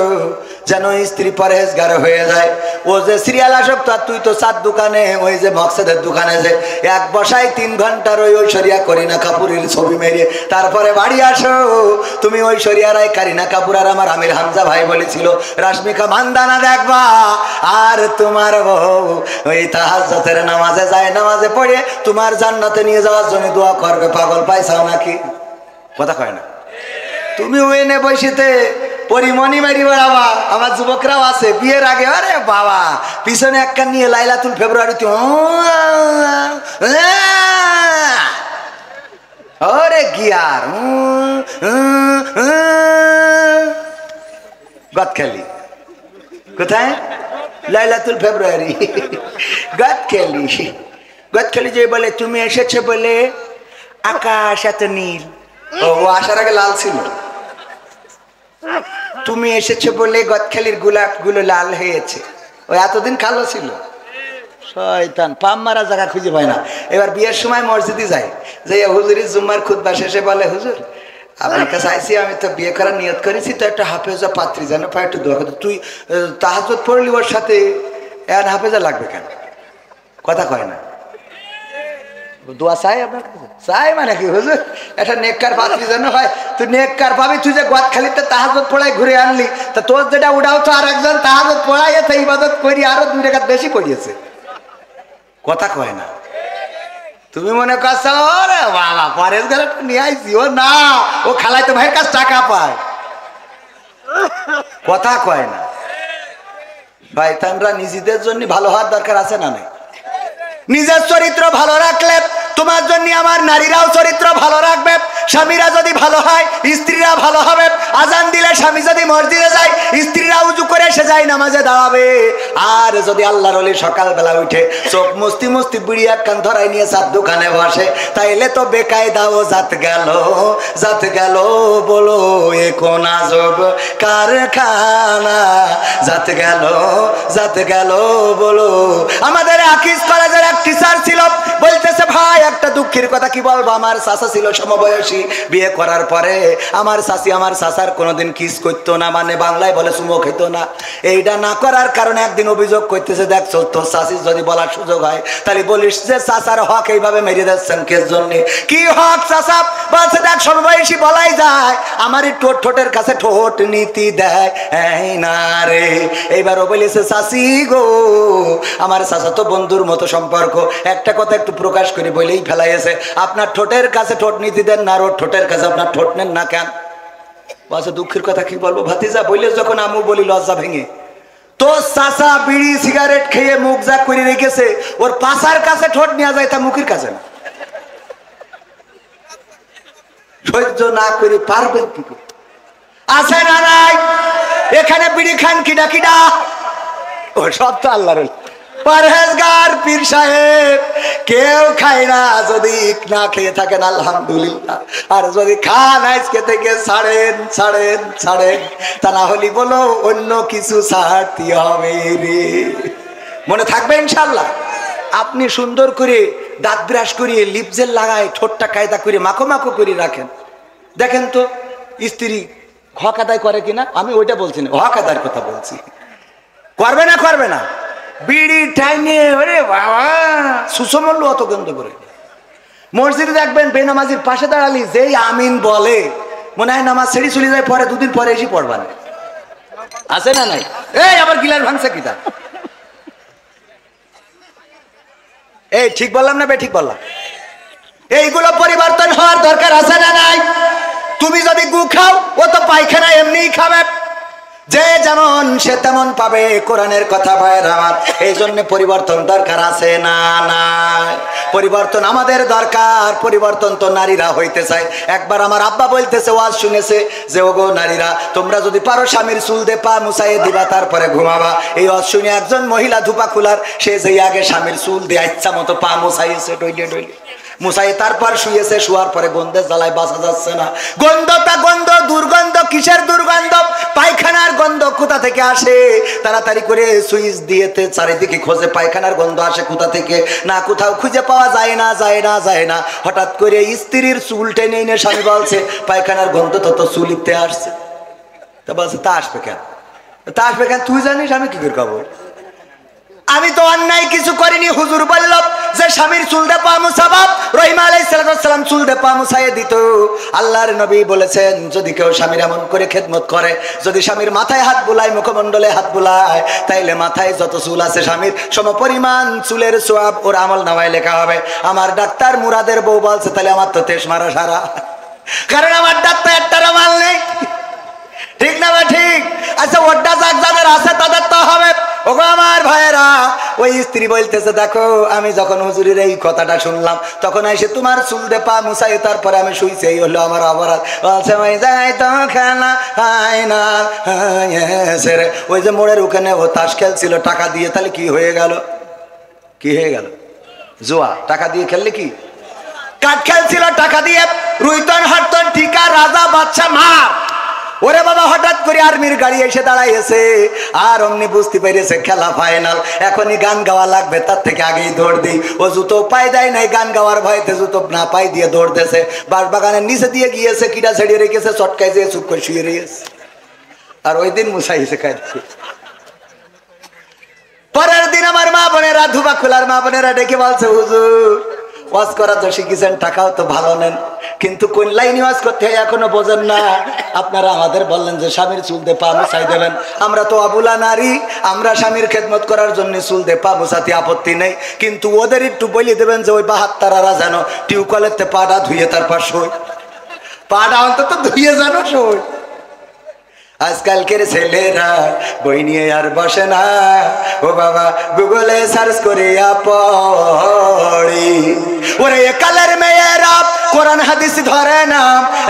যেন স্ত্রী পরহেজগার হয়ে যায়। ও যে সিরিয়াল আসক্ত, আর তুই তো 4 দোকানে, ওই যে মকসেদের দোকানে যে এক বসায় 3 ঘন্টার ওই ঐশ্বরিয়া করিনা কাপুরের ছবি মেরে তারপরে বাড়ি আসো। তুমি ঐশ্বরিয়া রায়, কারিনা কাপুর আর আমার আমির হামজা ভাই বলেছিল রাশমিকা মান্দানা দেখবা, আর তোমার বউ ওই তাহাজ্জুদের নামাজে যায়, নামাজে পড়ে তোমার জান্নাতে নিয়ে যাওয়ার জন্য দোয়া করবে। পাগল পাইছাও নাকি? কথা কয় না? তুমি ওই নে বসিতে পরিমণি মারি বেড়াবা। আমার যুবকরাও আছে বিয়ের আগে, আরে বাবা পিছনে এক কান নিয়ে লাইলাতুল ফেব্রুয়ারিতে ওরে গিয়ার গদখালি, কোথায়? লাইলাতুল ফেব্রুয়ারি গদখালি, গদখালি যে বলে তুমি এসেছে বলে আকাশ এত নীল, ও আসার আগে লাল ছিল, তুমি এসেছো বলে গদখালির গোলাপ গুলো লাল হয়েছে, ও এতদিন কালো ছিল। শয়তান পাম মারা জায়গা খুঁজে পায় না। এবার বিয়ের সময় মসজিদে যায়, যে হুজুরের জুম্মার খুতবা শেষে বলে, হুজুর আপনার কাছে আইসি, আমি তো বিয়ে করার নিয়ত করেছি, তো একটা হাফেজা পাত্রী যেন পায়, একটু দোয়া করতে। তুই তাহাজ্জুদ পড়লি, ওর সাথে এর হাফেজা লাগবে কেন? কথা কয় না। দোয়া চাই আপনার কাছে? চাই মানে কি হুজুর, একটা নেককার পাত্রী যেন হয়। তুই নেককার পাবি, তুই যে গদখালিতে তাহাজ্জুদ পড়াই ঘুরে আনলি, তা তোর যেটা উঠাও তো আর একজন তাহাজ্জুদ পড়াই এতে ইবাদত করি আরো 2 রাকাত বেশি পড়িয়েছে। কথা কয় না। তুমি মনে করছো ওরে বাবা পরেশগার নিয়ে আইছি, ও না, ও খালাইতো ভাইয়ের কাছে টাকা পায়। কথা কয় না ভাই। তোমরা নিজেদের জন্য ভালো হওয়ার দরকার আছে না নাই? নিজের চরিত্র ভালো রাখলে তোমার জন্য আমার নারীরাও চরিত্র ভালো রাখবে। স্বামীরা যদি ভালো হয় স্ত্রীরা ভালো হবে। আজান দিলে স্বামী যদি মসজিদে যায় স্ত্রীরা উজু করে এসে যায় নামাজে দাঁড়াবে। আর যদি আল্লাহর ওলি সকালবেলা উঠে চোখ মুস্তি মুস্তি বিড়ি এক কান ধরাই নিয়ে 4 দোকানে বসে, তাইলে তো বেকায়দাও জাত গেল বলো এ কোন আজব কারখানা, জাত গেল বলো। আমাদের আকিজ কলেজের এক টিচার ছিল, বলতেছে ভাই একটা দুঃখের কথা কি বলবো, আমার চাচা ছিল সমবয়সী, বিয়ে করার পরে আমার চাচি আমার চাচার কোনোদিন কিস করতো না, মানে বাংলায় বলে চুমো খেত না। এইটা না করার কারণে একদিন অভিযোগ করতেছে, দেখ তোর চাচির যদি বলার সুযোগ হয় তাহলে বলিস যে চাচার হক এইভাবে মেরে দিচ্ছেন কেস জন্য। কি হক চাচা? বলছে দেখ সমবয়সী বলাই যায়, আমারই ঠোঁটের কাছে ঠোঁট নীতি দেয় না রে। এইবার ও বলেছে চাচি গো আমার চাচা তো বন্ধুর মতো সম্পর্ক, একটা কথা একটু প্রকাশ করে বলেই ফেলাইছে, আপনার ঠোঁটের কাছে ঠোঁট নীতি দেন না, ওর ঠোঁটের কাছে আপনার ঠোঁট নেন না কেন? বলছে দুঃখের কথা কি বলবো ভাতিজা, বললে যখন আমু বলি লজ্জা ভেঙে। তোর চাচা বিড়ি সিগারেট খেয়ে মুখ যা করে রেখেছে, ওর পাশার কাছে ঠোঁট নেওয়া যায় তা মুখের কাছে না। সহ্য না করে পারবেন কি করে? আছে না নাই? এখানে বিড়ি খান কিডা কিডা? ও সব তো আল্লাহর। পরহেজগার পীর সাহেব কেউ খায় না, যদি না খেয়ে থাকেন আলহামদুলিল্লাহ, আর যদি খান আজকে থেকে ছাড়েন ছাড়েন ছাড়েন, তা না হলে বলো অন্য কিছু ছাড়তে হবে রে। মনে থাকবে ইনশাল্লাহ। আপনি সুন্দর করে দাঁত ব্রাশ করিয়ে লিপ জেল লাগায় ঠোঁটটা কায়দা করে মাখো মাখো করে রাখেন, দেখেন তো স্ত্রী হক আদায় করে কিনা। আমি ওইটা বলছি না, হক আদায়ের কথা বলছি। করবে না করবে না, বিড়ি টাইনে ওরে বাবা সুসমল্য অত গন্ধ করে। মসজিদে দেখবেন বেনামাজির পাশে দাঁড়ালি যেই আমিন বলে মনে হয় নামাজ ছেড়ে চলে যায়, পরে দুদিন পরে এসে পড়বা না, আছে না নাই? এই আবার গিলার ভাঙছে কিতা? এই ঠিক বললাম না বে ঠিক বললাম? এইগুলো পরিবর্তন হওয়ার দরকার আছে না নাই? তুমি যদি গু খাও ও তো পায়খানা এমনিই খাবে, যে যেমন সে তেমন পাবে। কোরআনের কথা ভাইয়ের আমার, এই জন্য পরিবর্তন দরকার আছে না নাই? পরিবর্তন আমাদের দরকার। পরিবর্তন তো নারীরা হইতে চায়। একবার আমার আব্বা বলতেছে, ওয়াজ শুনেছে যে ওগো নারীরা, তোমরা যদি পারো স্বামীর চুল দে পা মুছাইয়ে দিবা তারপরে ঘুমাবা। এই ওয়াজ শুনে একজন মহিলা ধুপা খুলার, সে যে আগে স্বামীর চুল দিয়ে ইচ্ছা মতো পা মুছাইছে, ডইলে ডইলে মুছাই তারপর শুয়েছে। শুয়ার পরে গন্ধের জ্বালায় বাঁচা যাচ্ছে না। গন্ধটা গন্ধ, দুর্গন্ধ কিসের দুর্গন্ধ? পায়খানার গন্ধ কোথা থেকে আসে? তাড়াতাড়ি করে সুইচ দিয়েতে চারিদিকে খোঁজে পায়খানার গন্ধ আসে কোথা থেকে, না কোথাও খুঁজে পাওয়া যায় না যায় না যায় না। হঠাৎ করে স্ত্রীর চুল টেনে এনে স্বামী বলছে পায়খানার গন্ধ তো তো চুলিতে আসছে। তা বলছে তা আসবে কেন? তা আসবে কেন তুই জানিস, আমি কি করে খাবো? আমি তো অন্যায় কিছু করিনি। হুজুর বলল যে স্বামীর চুল দে পা মুছাবা। রহিম আলাইহিস সালাম চুল দে পা মুছাইয়ে দিত। আল্লাহর নবী বলেছেন যদি কেউ স্বামীর এমন করে খেদমত করে, যদি স্বামীর মাথায় হাত বুলায়, মুখমণ্ডলে হাত বুলায়, তাইলে মাথায় যত চুল আছে স্বামীর সমপরিমাণ চুলের সওয়াব ওর আমল নামায় লেখা হবে। আমার ডাক্তার মুরাদের বউ বলছে তাহলে আমার তো তেশ মারা সারা, কারণ আমার ডাক্তার একটা মাল নেই। ঠিক না বা ঠিক? আচ্ছা ওটা যাক যাদের আছে তাদের তো হবে। ওগো আমার ভাইয়েরা, ওই স্ত্রী বলতেছে দেখো আমি যখন হুজুরের এই কথাটা শুনলাম তখন এসে তোমার চুল দে পা মুছাই তারপরে আমি শুইছি, এই হলো আমার অপরাধ। বলছে ওই যাই তো খেলা হয় না। ওই যে মোড়ের ওখানে ও তাস খেলছিল টাকা দিয়ে, তাহলে কি হয়ে গেল? কি হয়ে গেল? জুয়া। টাকা দিয়ে খেললে কি? কাঠ খেলছিল টাকা দিয়ে, রুইতন হাটতন টিকা রাজা বাদশা মার। ওরে বাবা হঠাৎ করে আর্মির গাড়ি এসে দাঁড়াইছে, আর অমনি বুঝতে পেরেছে খেলা ফাইনাল, এখনই গান গাওয়া লাগবে, তার থেকে আগেই দৌড় দিই। ও জুতো পাই দেয় নাই, গান গাওয়ার ভয়তে জুতো না পাই দিয়ে দৌড়তেছে। বাঁশবাগানের নিচে দিয়ে গিয়েছে, কিটা ছেড়িয়ে রেখেছে, চটকাই দিয়ে চুপ করে শুয়ে রয়েছে। আর ওই দিন মুছাইছে খাই। পরের দিন আমার মা বোনেরা, ধুবা খোলার মা বোনেরা ডেকে বলছে হুজুর ওয়াজ করা তো শিখেছেন, টাকাও তো ভালো নেন, কিন্তু কোন লাইনে ওয়াজ করতে হয় এখনো বোঝেন না। আপনারা আমাদের বললেন যে স্বামীর চুল দিয়ে পা মুছাই দেবেন, আমরা তো অবুলা নারী, আমরা স্বামীর খেদমত করার জন্য চুল দিয়ে পা মুছাতে আপত্তি নেই, কিন্তু ওদের একটু বলে দেবেন যে ওই বাহাত্তারা যেন টিউবওয়েলের পাটা ধুয়ে তারপর শোয়, পাটা অন্তত ধুয়ে যেন শোয়। আজকালকের ছেলেরা বই নিয়ে আর বসে না, ও বাবা গুগলে সার্চ করে পড়ি। ওরে কালের মেয়েরা কোরআন হাদিস ধরে না,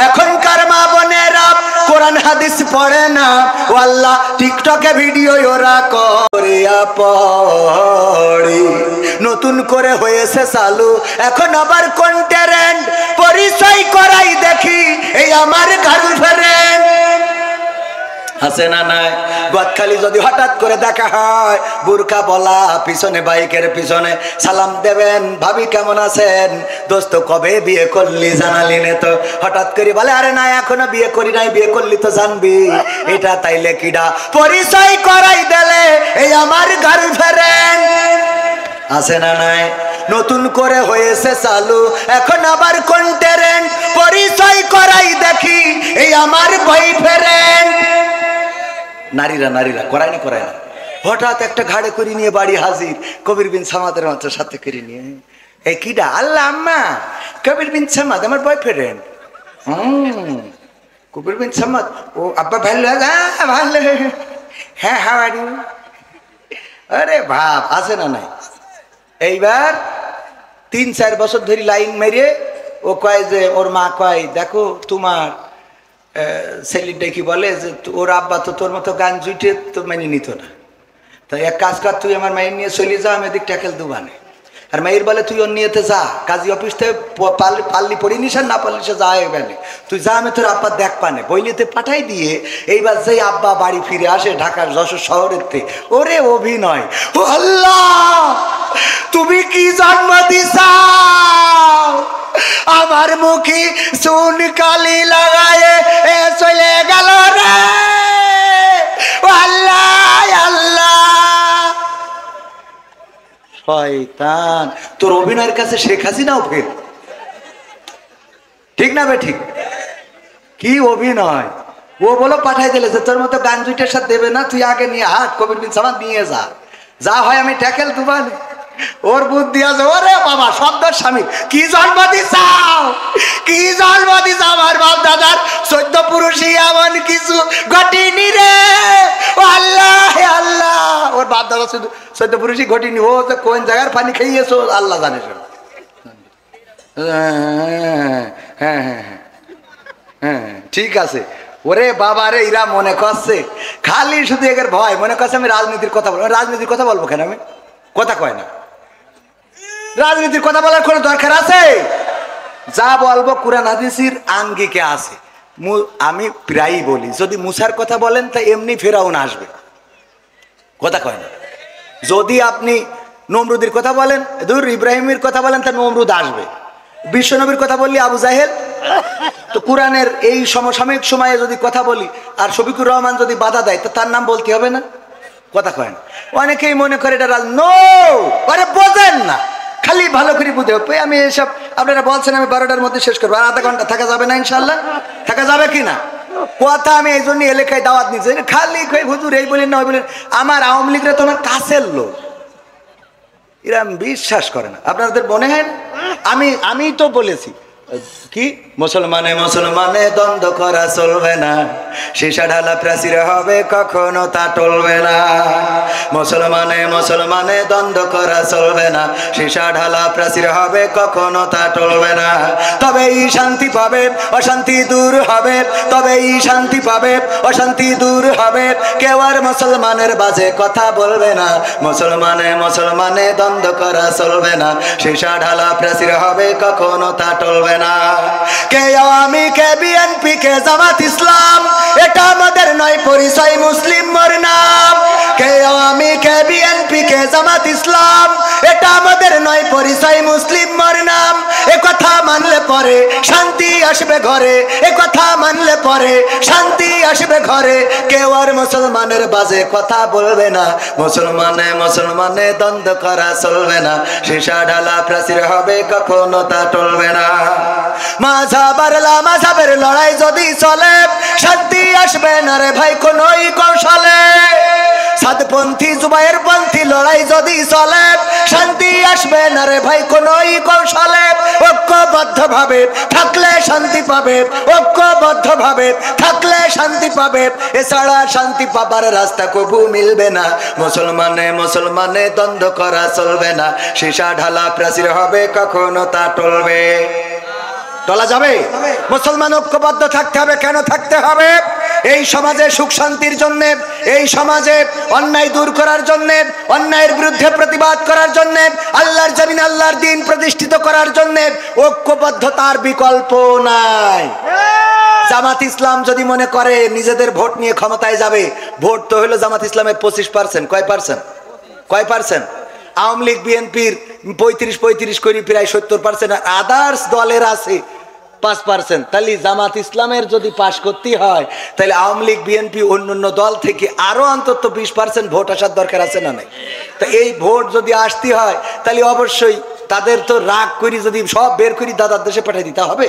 এখনকার মা বোনেরা কোরআন হাদিস পড়ে না। ও আল্লাহ টিকটকে ভিডিও ওরা করে পড়ি। নতুন করে হয়েছে চালু এখন আবার কোন ট্রেন্ড, পরিচয় করাই দেখি এই আমার গার্লফ্রেন্ড। আছে না নাই? গদখালি যদি হঠাৎ করে দেখা হয়, বুরকা বলা, পিছনে বাইকের পিছনে সালাম দেবেন, ভাবি কেমন আছেন, দোস্ত কবে বিয়ে করলি জানালি নে তো। হঠাৎ করে বলে আরে না এখনো বিয়ে করি নাই, বিয়ে করলি তো জানবি। এটা তাইলে কিডা? পরিচয় করাই দিলে এই আমার গার্লফ্রেন্ড। আছে না নাই? নতুন করে হয়েছে চালু এখন আবার কোন ট্রেন্ড, পরিচয় করাই দেখি এই আমার বয়ফ্রেন্ড। নারীরা নারীরা করায় না করায় না। হঠাৎ একটা ঘাড়ে করে নিয়ে বাড়ি হাজির, কবির বিন সামাদের মাত্র সাথে করে নিয়ে, এই কিডা? আল্লাহ আম্মা, কবির বিন সামাদ আমার বয়ফ্রেন্ড। কবির বিন সামাদ, ও আব্বা ভালো? ভালো। হ্যাঁ হাউ আর ইউ? আরে ভাব, আছে না নাই? এইবার 3-4 বছর ধরে লাইন মেরে ও কয় যে ওর মা কয় দেখো তোমার ছেলেটা কি বলে যে ওর আব্বা তো তোর মতো গান জুইটে তো মেনে নিত না, তো এক কাজ কর, তুই আমার মায়ের নিয়ে চলে যা, আমি এদিক ট্যাকেল দুবানে। আর মায়ের বলে তুই ওর নিয়েতে যা, কাজী অফিস থেকে পাল্লি পড়ি নিস আর না পারলি সে যা এবারে, তুই যা, আমি তোর আব্বা দেখ পানে বইলিতে পাঠাই দিয়ে। এইবার সেই আব্বা বাড়ি ফিরে আসে ঢাকার যশোর শহরের থেকে, ওরে অভিনয়, ও আল্লাহ তুমি কি জন্ম দিছাও, আমার মুখে চুন কালি লাগায়ে এ চলে গেল রে, ও আল্লাহ আল্লাহ। শয়তান, তোর অভিনয়ের কাছে শেখ হাসিনাও ফেল, ঠিক না বে ঠিক? কি অভিনয়! ও বলো পাঠাই দিলে যে তোর মতো গান দুইটার সাথে দেবে না, তুই আগে নিয়ে হাট কবির বিন সামাদ নিয়ে যা, যা হয় আমি ট্যাকেল দুবান। ওর বুদ্ধি আছে, ওরে বাবা শব্দর স্বামী, কি জন্ম দিছাও, কি জন্ম দিছাও, আমার বাপ দাদার 14 পুরুষই এমন কিছু ঘটেনি রে, ও আল্লাহ আল্লাহ। ওর বাপ দাদা শুধু 14 পুরুষই ঘটেনি, ও যে কোন জায়গার পানি খাইয়েছো আল্লাহ জানে। হ্যাঁ হ্যাঁ হ্যাঁ হ্যাঁ ঠিক আছে। ওরে বাবা রে, এরা মনে করছে খালি শুধু এদের ভয়, মনে করছে আমি রাজনীতির কথা বলবো। রাজনীতির কথা বলবো কেন? আমি কথা কয় না, রাজনীতির কথা বলার কোনো দরকার আছে? যা বলবো কুরআন হাদিসের আঙ্গিকে আছে। আমি প্রায়ই বলি, যদি মুসার কথা বলেন তা এমনি ফেরাউন আসবে, কথা কয় না। যদি আপনি নমরুদের কথা বলেন, দূর ইব্রাহিমের কথা বলেন, তা নমরুদ আসবে। বিশ্বনবীর কথা বললি আবু জাহেল। তো কোরআনের এই সমসাময়িক সময়ে যদি কথা বলি আর শফিকুর রহমান যদি বাধা দেয়, তো তার নাম বলতে হবে না, কথা কয় না। অনেকেই মনে করে এটা নো, আরে বোঝেন না, খালি ভালো করে বুঝে। আমি এসব আপনারা বলছেন আমি 12টার মধ্যে শেষ করবো, আর আধা ঘন্টা থাকা যাবে না ইনশাল্লাহ? থাকা যাবে কি না? কথা আমি এই জন্য এলাকায় দাওয়াত নিচ্ছি, খালি হুজুর এই বলেন না ওই বলেন। আমার আওয়ামী লীগরা তোমার কাছের লোক, এরা বিশ্বাস করে না। আপনাদের মনে হয় আমি তো বলেছি কি, মুসলমানে মুসলমানে দ্বন্দ্ব করা চলবে না, সীসা ঢালা প্রাচীর হবে কখনো তা টলবে না। মুসলমানে মুসলমানে দ্বন্দ্ব করা চলবে না, সীসা ঢালা প্রাচীর হবে কখনো তা টলবে না। তবেই শান্তি পাবে, অশান্তি দূর হবে, তবেই শান্তি পাবে, অশান্তি দূর হবে। কেউ আর মুসলমানের বাজে কথা বলবে না, মুসলমানে মুসলমানে দ্বন্দ্ব করা চলবে না, সীসা ঢালা প্রাচীর হবে কখনো তা টলবে না। কে আওয়ামী, কে বিএনপি, কে জামাত ইসলাম, এটা আমাদের নয় পরিচয়, মুসলিম মোর নাম। কে আওয়ামী, কে বিএনপি, কে জামাত ইসলাম, এটা আমাদের নয় পরিচয়, মুসলিম মোর নাম। এ কথা মানলে পরে শান্তি আসবে ঘরে, এ কথা মানলে পরে শান্তি আসবে ঘরে। কেউ আর মুসলমানের বাজে কথা বলবে না, মুসলমানে মুসলমানে দ্বন্দ্ব করা চলবে না, সীসা ঢালা প্রাচীর হবে কখনো তা টলবে না। মাঝাবের লড়াই যদি চলে, শান্তি আসবে না রে ভাই কোনই কৌশলে। সাদপন্থী জুবাইর পন্থী লড়াই যদি চলে, শান্তি আসবে না রে ভাই কোনই কৌশলে। ঐক্যবদ্ধ ভাবে থাকলে শান্তি পাবে, ঐক্যবদ্ধ ভাবে থাকলে শান্তি পাবে, এছাড়া শান্তি পাবার রাস্তা কবু মিলবে না। মুসলমানে মুসলমানে দ্বন্দ্ব করা চলবে না, সীসা ঢালা প্রাচীর হবে কখনো তা টলবে, টলা যাবে। মুসলমান ঐক্যবদ্ধ থাকতে হবে। কেন থাকতে হবে? এই সমাজে সুখ শান্তির জন্য, এই সমাজে অন্যায় দূর করার জন্য, অন্যায়ের বিরুদ্ধে প্রতিবাদ করার জন্য, আল্লাহর জমিন আল্লাহর দ্বীন প্রতিষ্ঠিত করার জন্য ঐক্যবদ্ধতার বিকল্প নাই। জামাত ইসলাম যদি মনে করে নিজেদের ভোট নিয়ে ক্ষমতায় যাবে, ভোট তো হলো জামাত ইসলামের 25%, কয় পার্সেন্ট? কয় পার্সেন্ট? আওয়ামী লীগ বিএনপির 35 করে প্রায় 70%, আর আদার্স দলের আছে 5%। তাহলে জামাত ইসলামের যদি পাশ করতে হয়, তাহলে আওয়ামী লীগ বিএনপি অন্যান্য দল থেকে আরো অন্তত 20% ভোট আসার দরকার আছে না নাই? তো এই ভোট যদি আসতে হয়, তাহলে অবশ্যই তাদের তো রাগ করি যদি সব বের করি দাদার দেশে পাঠাই দিতে হবে।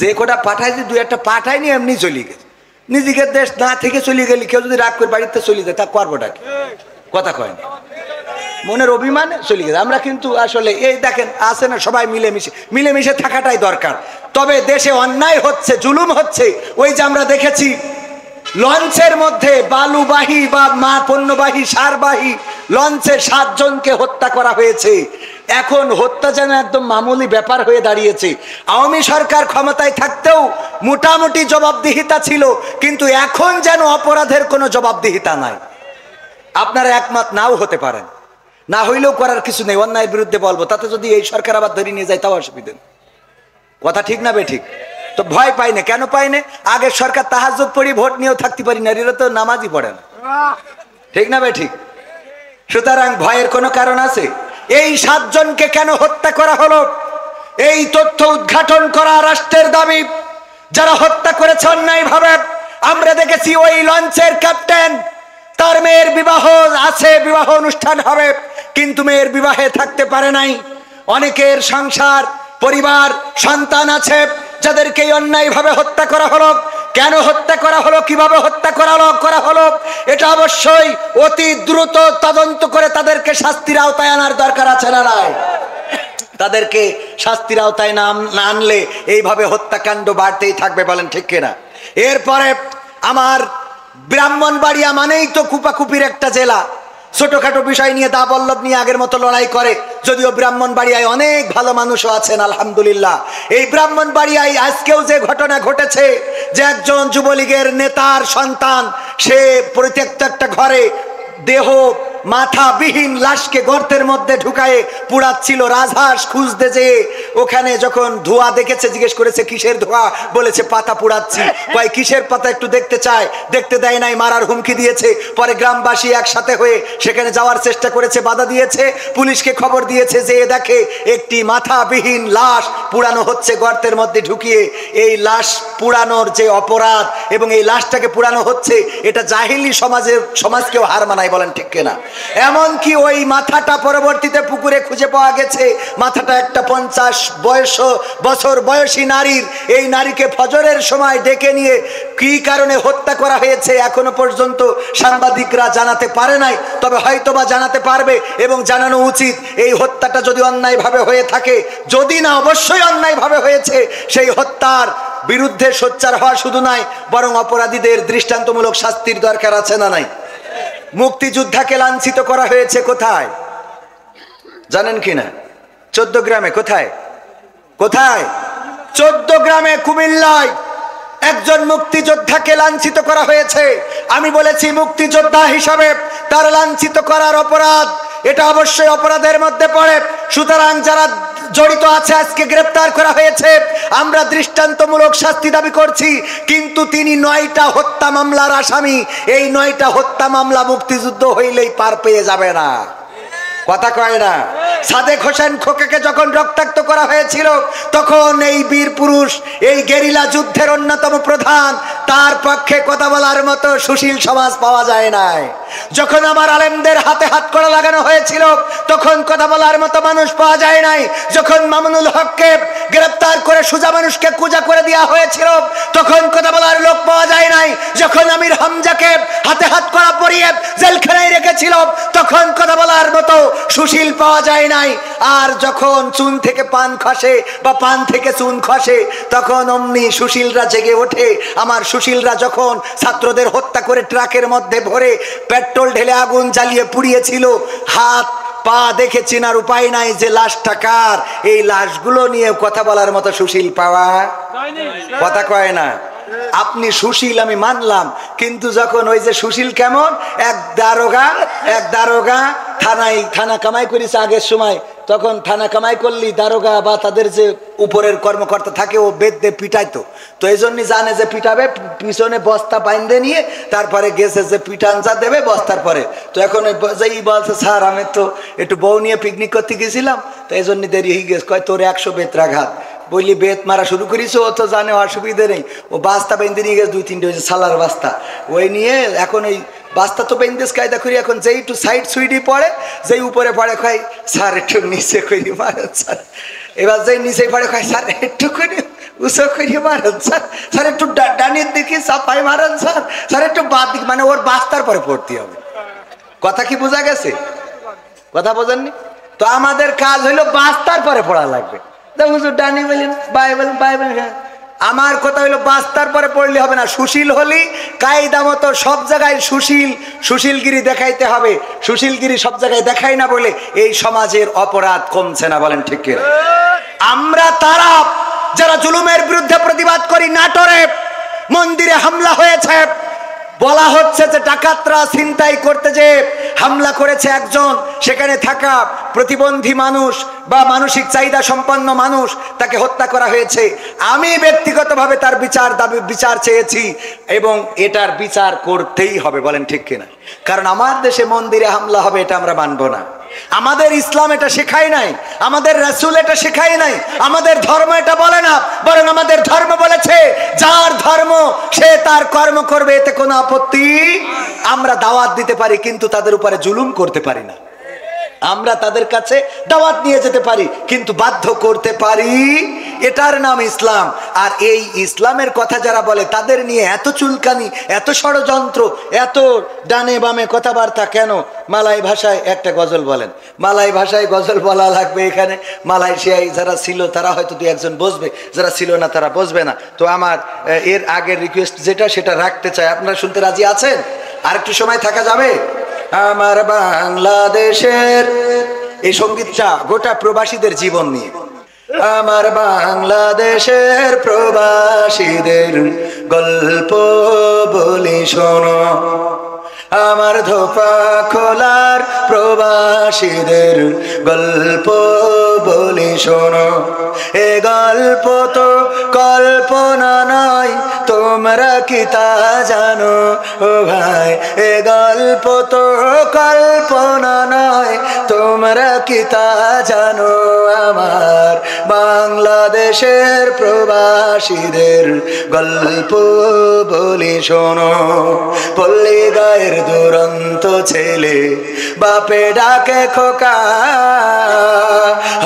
যে কোটা পাঠাই দি, 2-1টা পাঠায়নি, এমনি চলে গেছে। নিজেদের দেশ না থেকে চলে গেলি, কেউ যদি রাগ করে বাড়িতে চলে যায়, তা করবোটা কি? কথা কয় না, মনের অভিমানে চলে গেছে। আমরা কিন্তু আসলে এই দেখেন আছে না, সবাই মিলেমিশে থাকাটাই দরকার। তবে দেশে অন্যায় হচ্ছে, জুলুম হচ্ছে। ওই যে আমরা দেখেছি লঞ্চের মধ্যে বালুবাহী বা পণ্যবাহী সারবাহী লঞ্চে 7 জনকে হত্যা করা হয়েছে। এখন হত্যা যেন একদম মামুলি ব্যাপার হয়ে দাঁড়িয়েছে। আওয়ামী সরকার ক্ষমতায় থাকতেও মোটামুটি জবাবদিহিতা ছিল, কিন্তু এখন যেন অপরাধের কোনো জবাবদিহিতা নাই। আপনারা একমত নাও হতে পারেন, না হইলেও করার কিছু নেই, অন্যায়ের বিরুদ্ধে বলবো, তাতে যদি এই সরকার আবার ধরে নিয়ে যায় তাও অসুবিধা নেই। কথা ঠিক না বেঠিক? তো ভয় পাই না, কেন পাই না? আগের সরকার তাহাজ্জুদ পড়ি ভোট নিয়েও থাকতে পারি না, এরা তো নামাজই পড়ে না, ঠিক না বেঠিক? সুতরাং ভয়ের কোনো কারণ আছে? এই 7 জনকে কেন হত্যা করা হলো, এই তথ্য উদ্ঘাটন করা রাষ্ট্রের দাবি। যারা হত্যা করেছে অন্যায় ভাবে, আমরা দেখেছি ওই লঞ্চের ক্যাপ্টেন, তার মেয়ের বিবাহ আছে, বিবাহ অনুষ্ঠান হবে, কিন্তু মেয়ের বিবাহে থাকতে পারে নাই। অনেকের সংসার, পরিবার, সন্তান আছে, যাদেরকে অন্যায় ভাবে হত্যা করা হলো। কেন হত্যা করা হলো, কিভাবে হত্যা করা হলো, এটা অবশ্যই অতি দ্রুত তদন্ত করে তাদেরকে শাস্তির আওতায় আনার দরকার আছে না নাই? তাদেরকে শাস্তির আওতায় না আনলে এইভাবে হত্যাকাণ্ড বাড়তেই থাকবে, বলেন ঠিক কিনা? এরপরে আমার ব্রাহ্মণবাড়িয়া মানেই তো কুপাকুপির একটা জেলা, ছোটখাটো বিষয় নিয়ে দাবল্লভ নিয়ে আগের মতো লড়াই করে, যদিও ব্রাহ্মণবাড়িয়ায় অনেক ভালো মানুষও আছেন আলহামদুলিল্লাহ। এই ব্রাহ্মণবাড়িয়ায় আজকেও যে ঘটনা ঘটেছে, যে একজন যুবলীগের নেতার সন্তান, সে পরিত্যক্ত একটা ঘরে দেহ মাথাবিহীন লাশকে গর্তের মধ্যে ঢুকায়ে পুড়াচ্ছিল। রাজহাঁস খুঁজতে যেয়ে ওখানে যখন ধোঁয়া দেখেছে, জিজ্ঞেস করেছে কিসের ধোঁয়া, বলেছে পাতা পুড়াচ্ছি। কয় কিসের পাতা একটু দেখতে চায়, দেখতে দেয় নাই, মারার হুমকি দিয়েছে। পরে গ্রামবাসী একসাথে হয়ে সেখানে যাওয়ার চেষ্টা করেছে, বাধা দিয়েছে, পুলিশকে খবর দিয়েছে, যে দেখে একটি মাথাবিহীন লাশ পুড়ানো হচ্ছে গর্তের মধ্যে ঢুকিয়ে। এই লাশ পুড়ানোর যে অপরাধ এবং এই লাশটাকে পুড়ানো হচ্ছে, এটা জাহিলি সমাজকেও হার মানায়, বলেন ঠিক কিনা? এমনকি ওই মাথাটা পরবর্তীতে পুকুরে খুঁজে পাওয়া গেছে। মাথাটা একটা 50 বছর বয়সী নারীর। এই নারীকে ফজরের সময় ডেকে নিয়ে কি কারণে হত্যা করা হয়েছে এখনো পর্যন্ত সাংবাদিকরা জানাতে পারে নাই, তবে হয়তোবা জানাতে পারবে এবং জানানো উচিত। এই হত্যাটা যদি অন্যায়ভাবে হয়ে থাকে, যদি না অবশ্যই অন্যায়ভাবে হয়েছে, সেই হত্যার বিরুদ্ধে সোচ্চার হওয়া শুধু নয়, বরং অপরাধীদের দৃষ্টান্তমূলক শাস্তির দরকার আছে না নাই? মুক্তিযোদ্ধাকে লাঞ্ছিত করা হয়েছে কোথায় জানেন কিনা? 14 গ্রামে। কোথায়? 14 গ্রামে, কুমিল্লায় একজন মুক্তিযোদ্ধাকে লাঞ্ছিত করা হয়েছে। আমি বলেছি মুক্তিযোদ্ধা হিসাবে তার লাঞ্ছিত করার অপরাধ, এটা অবশ্যই অপরাধের মধ্যে পড়ে। সুতরাং যারা জড়িত আছে আজকে গ্রেপ্তার করা হয়েছে, আমরা দৃষ্টান্তমূলক শাস্তি দাবি করছি। কিন্তু তিনি 9টা হত্যা মামলার আসামি। এই 9টা হত্যা মামলা মুক্তিযুদ্ধ হইলেই পার পেয়ে যাবে না, কথা কয় না? সাদেক হোসেন খোকাকে যখন রক্তাক্ত করা হয়েছিল, তখন এই বীর পুরুষ, এই গেরিলা যুদ্ধের অন্যতম প্রধান, তার পক্ষে কথা বলার মতো সুশীল সমাজ পাওয়া যায় নাই। যখন আমার আলেমদের হাতে হাত করা লাগানো হয়েছিল, তখন কথা বলার মতো মানুষ পাওয়া যায় নাই। যখন মামুনুল হককে গ্রেপ্তার করে সুজা মানুষকে কুজা করে দেওয়া হয়েছিল, তখন কথা বলার লোক পাওয়া যায় নাই। যখন আমির হামজাকে হাতে হাত করা পরিয়ে জেলখানায় রেখেছিল, তখন কথা বলার মতো সুশীল পাওয়া যায় নাই। আর যখন চুন থেকে পান খসে বা পান থেকে চুন খসে, তখন অমনি সুশীলরা জেগে ওঠে। আমার সুশীলরা যখন ছাত্রদের হত্যা করে ট্রাকের মধ্যে ভরে পেট্রোল ঢেলে আগুন জ্বালিয়ে পুড়িয়েছিল, হাত পা দেখে চেনার উপায় নাই যে লাশটা কার। এই লাশগুলো নিয়ে কথা বলার মতো সুশীল পাওয়া, কথা কয় না? আপনি সুশীল আমি মানলাম, কিন্তু যখন ওই যে সুশীল কেমন, এক দারোগা থানা কামাই করেছে আগের সময়, তখন থানা কামাই করলি দারোগা বা তাদের যে উপরের কর্মকর্তা থাকে, ও বেদে পিটাইতো। তো এই জন্যই জানে যে পিটাবে, পিছনে বস্তা বাইন্ধে নিয়ে তারপরে গেছে যে পিটান যা দেবে বস্তার পরে। তো এখন যেই বলছে স্যার আমি তো একটু বউ নিয়ে পিকনিক করতে গেছিলাম, তো এই জন্য দেরি হয়ে গেছে। কয় তোর 100 বেত্রাঘাত। বললি বেত মারা শুরু করেছে, ও তো জানে অসুবিধে নেই। ও বাস্তা বেঁধে নিয়ে গেছে 2-3টে, হয়েছে সালার বাস্তা। ওই নিয়ে এখন এই বাস্তা তো বেঁধেস কায়দা করি, এখন যেই একটু সাইড সুইডি পড়ে, যেই উপরে পড়ে কয় স্যার একটু নিচে করি মারেন স্যার। এবার যেই নিচে পড়ে কয় স্যার একটু করে উঁচু করি মারেন স্যার, স্যার একটু ডানির দিকে চাপাই মারেন স্যার, স্যার একটু বাদ দিকে, মানে ওর বাস্তার পরে পড়তে হবে। কথা কি বোঝা গেছে? কথা বোঝেননি তো? আমাদের কাজ হইলো বাস্তার পরে পড়া লাগবে। ডানি বলেন বাই বলেন বাই বলেন, আমার কথা হইলো বাস্তার পরে পড়লে হবে না। সুশীল হলি কায়দা মতো সব জায়গায় সুশীলগিরি দেখাইতে হবে। সুশীলগিরি সব জায়গায় দেখাই না বলে এই সমাজের অপরাধ কমছে না, বলেন ঠিক কিনা? আমরা তারা যারা জুলুমের বিরুদ্ধে প্রতিবাদ করি, নাটোরে মন্দিরে হামলা হয়েছে, বলা হচ্ছে যে ডাকাতরা ছিনতাই করতে যে হামলা করেছে একজন, সেখানে থাকা প্রতিবন্ধী মানুষ বা মানসিক চাহিদা সম্পন্ন মানুষ, তাকে হত্যা করা হয়েছে। আমি ব্যক্তিগতভাবে তার বিচার চেয়েছি এবং এটার বিচার করতেই হবে। বলেন ঠিক কিনা? কারণ আমার দেশে মন্দিরে হামলা হবে এটা আমরা মানব না। আমাদের ইসলাম এটা শেখায় নাই, আমাদের রাসূল এটা শেখায় নাই, আমাদের ধর্ম এটা বলে না। বরং আমাদের ধর্ম বলেছে যার ধর্ম সে তার কর্ম করবে, এতে কোনো আপত্তি। আমরা দাওয়াত দিতে পারি কিন্তু তাদের উপরে জুলুম করতে পারি না। আমরা তাদের কাছে দাওয়াত নিয়ে যেতে পারি কিন্তু বাধ্য করতে পারি, এটার নাম ইসলাম। আর এই ইসলামের কথা যারা বলে তাদের নিয়ে এত চুলকানি, এত ষড়যন্ত্র, এত ডানে বামে কথাবার্তা কেন? মালাই ভাষায় একটা গজল বলেন। মালাই ভাষায় গজল বলা লাগবে এখানে। মালয়েশিয়ায় যারা ছিল তারা হয়তো দু একজন বসবে, যারা ছিল না তারা বসবে না। তো আমার এর আগের রিকোয়েস্ট যেটা সেটা রাখতে চাই। আপনারা শুনতে রাজি আছেন? আর একটু সময় থাকা যাবে? আমার বাংলাদেশের এই সঙ্গীতটা গোটা প্রবাসীদের জীবন নিয়ে। আমার বাংলাদেশের প্রবাসীদের গল্প বলি শোনো, আমার ধোপা খোলার প্রবাসীদের গল্প বলি শোনো। এ গল্প তো কল্পনা নয়, তোমরা কি তা জানো ও ভাই? এ গল্প তো কল্পনা নয়, তোমরা কি তা জানো? আমার বাংলাদেশের প্রবাসীদের গল্প বলি শোনো। পল্লী গায়ের দুরন্ত ছেলে বাপে ডাকে খোকা,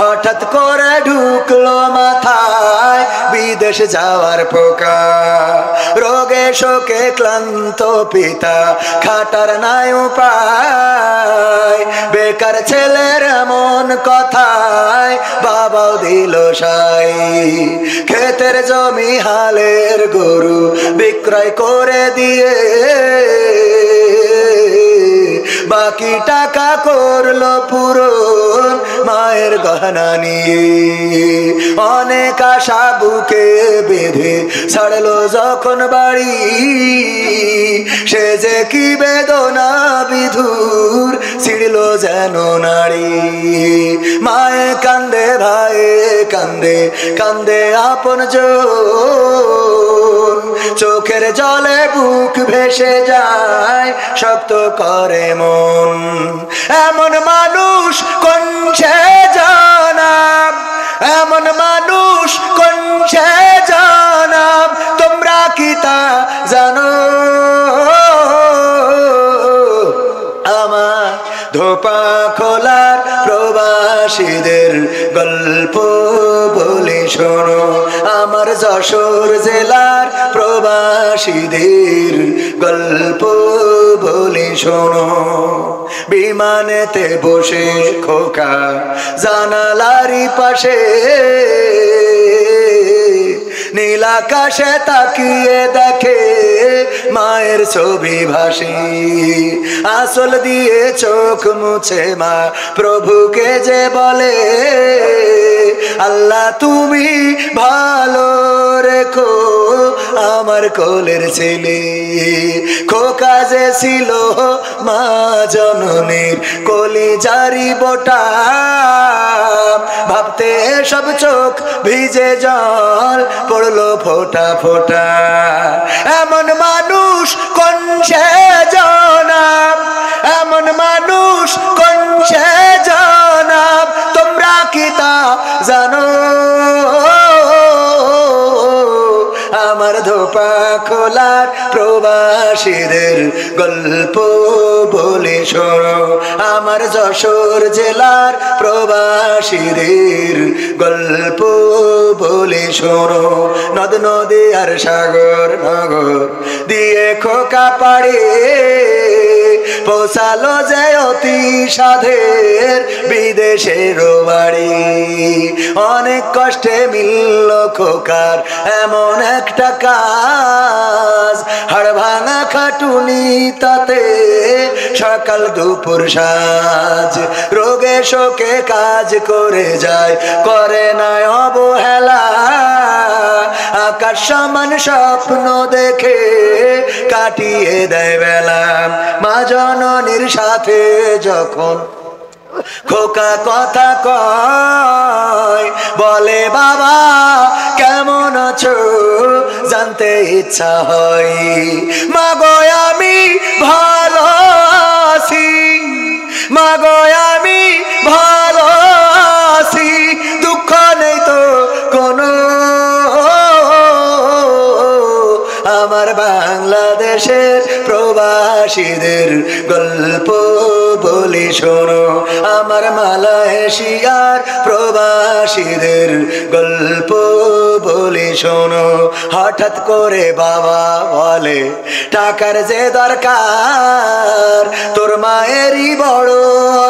হঠাৎ করে ঢুকলো মাথায় বিদেশ যাওয়ার পোকা। রোগে শোকে ক্লান্ত পিতা খাটার নাই উপায়, বেকার ছেলের এমন কথায় বাবাও দিল সাই। ক্ষেতের জমি হালের গরু বিক্রয় করে দিয়ে বাকি টাকা করলো পূরণ মায়ের গহনা নিয়ে। অনেক আশা বুকে বেঁধে ছাড়লো যখন বাড়ি, সে যে কি বেদনা বিধুর ছিড়ল যেন নারী। মায়ে কান্দে, ভাইয়ে কান্দে, কান্দে আপনজন, চোখের জলে বুক ভেসে যায়, শক্ত করে মন। এমন মানুষ কোন সে জানাব, এমন মানুষ কোন সে জানাব, তোমরা কি তা জানো? আমার ধোপা খোলার প্রবাসীদের গল্প বলি শোনো, আমার যশোর জেলার প্রবাসীদের গল্প বলি শোনো। বিমানেতে বসে খোকা জানালারি পাশে, নীল আকাশে তাকিয়ে দেখে মায়ের ছবি ভাসি। আঁচল দিয়ে চোখ মুছে মা প্রভুকে যে বলে, আল্লাহ তুমি ভালো রেখো আমার কোলের ছেলে। খোকা যে ছিল মা জননীর কলিজারি বোটা, ভাবতে সব চোখ ভিজে জল পড়লো ফোঁটা ফোঁটা। এমন মানুষ কোন সে জনাব, এমন মানুষ কোন সে জনাব, তোমরা কি তা জানো? আমার ধোপা খোলার প্রবাসীদের গল্প বলি শোনো, আমার যশোর জেলার প্রবাসীদের গল্প বলি শোনো। নদ নদী আর সাগর নগর দিয়ে খোকা পাড়ে পৌঁছালো যে অতি সাধের বিদেশের বাড়ি। অনেক কষ্টে মিলল খোকার এমন একটা কাজ, হাড় ভাঙা খাটুনি তাতে সকাল দুপুর সাজ। রোগে শোকে কাজ করে যায়, করে না অবহেলা। আকাশ সমান স্বপ্ন দেখে কাটিয়ে দেয় বেলা। মা জননীর সাথে যখন খোকা কথা কয়, বলে বাবা কেমন আছো জানতে ইচ্ছা হয়। মা গো আমি ভালো আছি, মা গো আমি ভালো আছি, দুঃখ নেই তো কোনো। আমার বাংলাদেশের প্রবাসীদের গল্প বলি শোনো, আমার মালয়েশিয়ার প্রবাসীদের গল্প বলি শোনো। হঠাৎ করে বাবা বলে টাকার যে দরকার, তোর মায়েরই বড়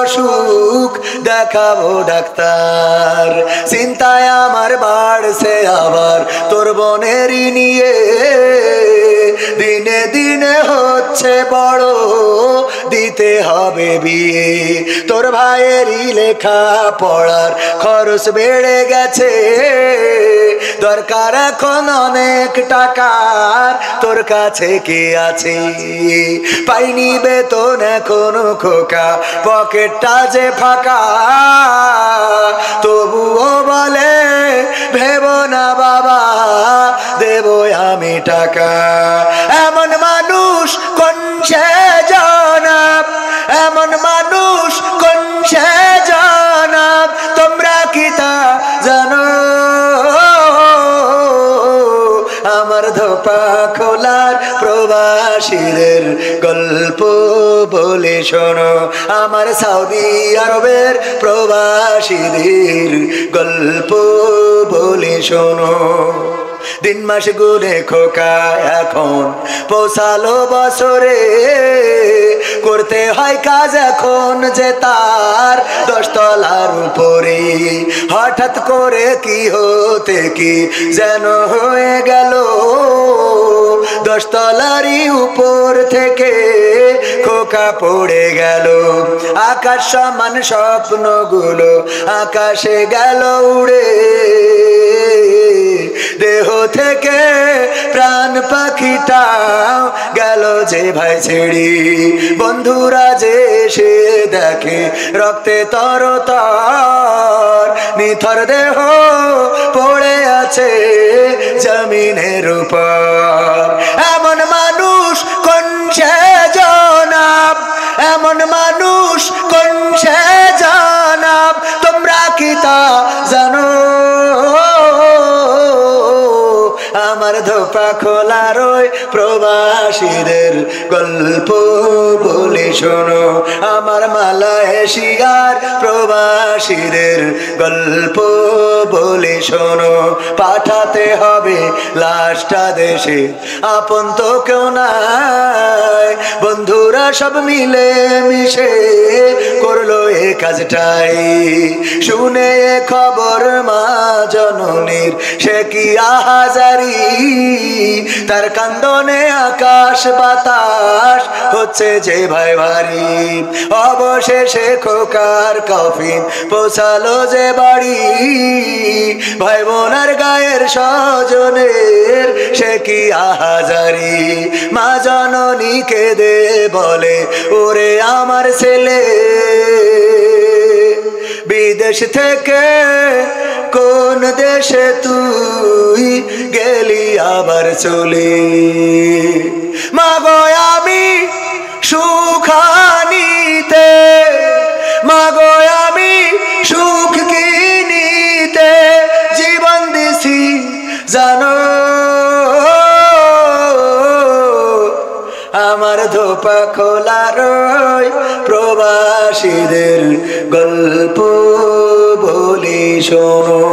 অসুখ দেখাবো ডাক্তার। চিন্তায় আমার বাড়ছে আবার তোর বোনেরই নিয়ে, দিনে দিনে হচ্ছে বড় দিতে হবে বিয়ে। তোর ভাইয়েরই লেখা পড়ার খরচ বেড়ে গেছে, দরকার এখন অনেক টাকার, তোর কাছে কি আছে? পাইনি বেতন এখনো খোকা, পকেটটা যে ফাঁকা, তবুও বলে ভেবো না বাবা দেব আমি টাকা। এমন মানুষ কোন সে জনাব, এমন মানুষ কোন সে জনাব, তোমরা কি তা জানো? আমার ধোপা খোলার প্রবাসীদের গল্প বলে শোনো, আমার সৌদি আরবের প্রবাসীদের গল্প বলে শোনো। দিন মাস গুনে খোকা এখন পৌঁছালো বছরে, করতে হয় কাজ এখন যে তার 10 তলার উপরে। হঠাৎ করে কি হতে কি যেন হয়ে গেল, 10 তলারই উপর থেকে খোকা পড়ে গেল। আকাশ সমান স্বপ্নগুলো আকাশে গেল উড়ে, দেহ থেকে প্রাণ পাখিটাও গেল যে ভাই ছেড়ে। বন্ধুরা যে এসে দেখে রক্তে তরতর, নিথর দেহ পড়ে আছে জমিনের উপর। এমন মানুষ কোন সে জনাব, এমন মানুষ কোন সে জনাব, তোমরা কি তা জানো? আমার ধোপা খোলার ওই প্রবাসীদের গল্প বলে শোনো, আমার মালয়েশিয়ার প্রবাসীদের গল্প বলে শোনো। পাঠাতে হবে লাশটা দেশে, আপন তো কেউ নাই, বন্ধুরা সব মিলে মিশে করলো এ কাজটাই। শুনে খবর মা জননীর সে কি আহাজারি, তার কান্দনে আকাশ বাতাস হচ্ছে যে ভাই ভারী। অবশেষে খোকার কফিন পৌঁছালো যে বাড়ি, ভাই বোনার গায়ের স্বজনের সে কি আহাজারি। মা জননী কেঁদে বলে ওরে আমার ছেলে, বিদেশ থেকে কোন দেশে তুই গেলি আবার চলে। মাগো আমি সুখানিতে, মাগো আমি সুখ কিনিতে জীবন দিছি জানো। আমার ধোপা খোলার প্রবাসীদের গল্প বলি শোনো।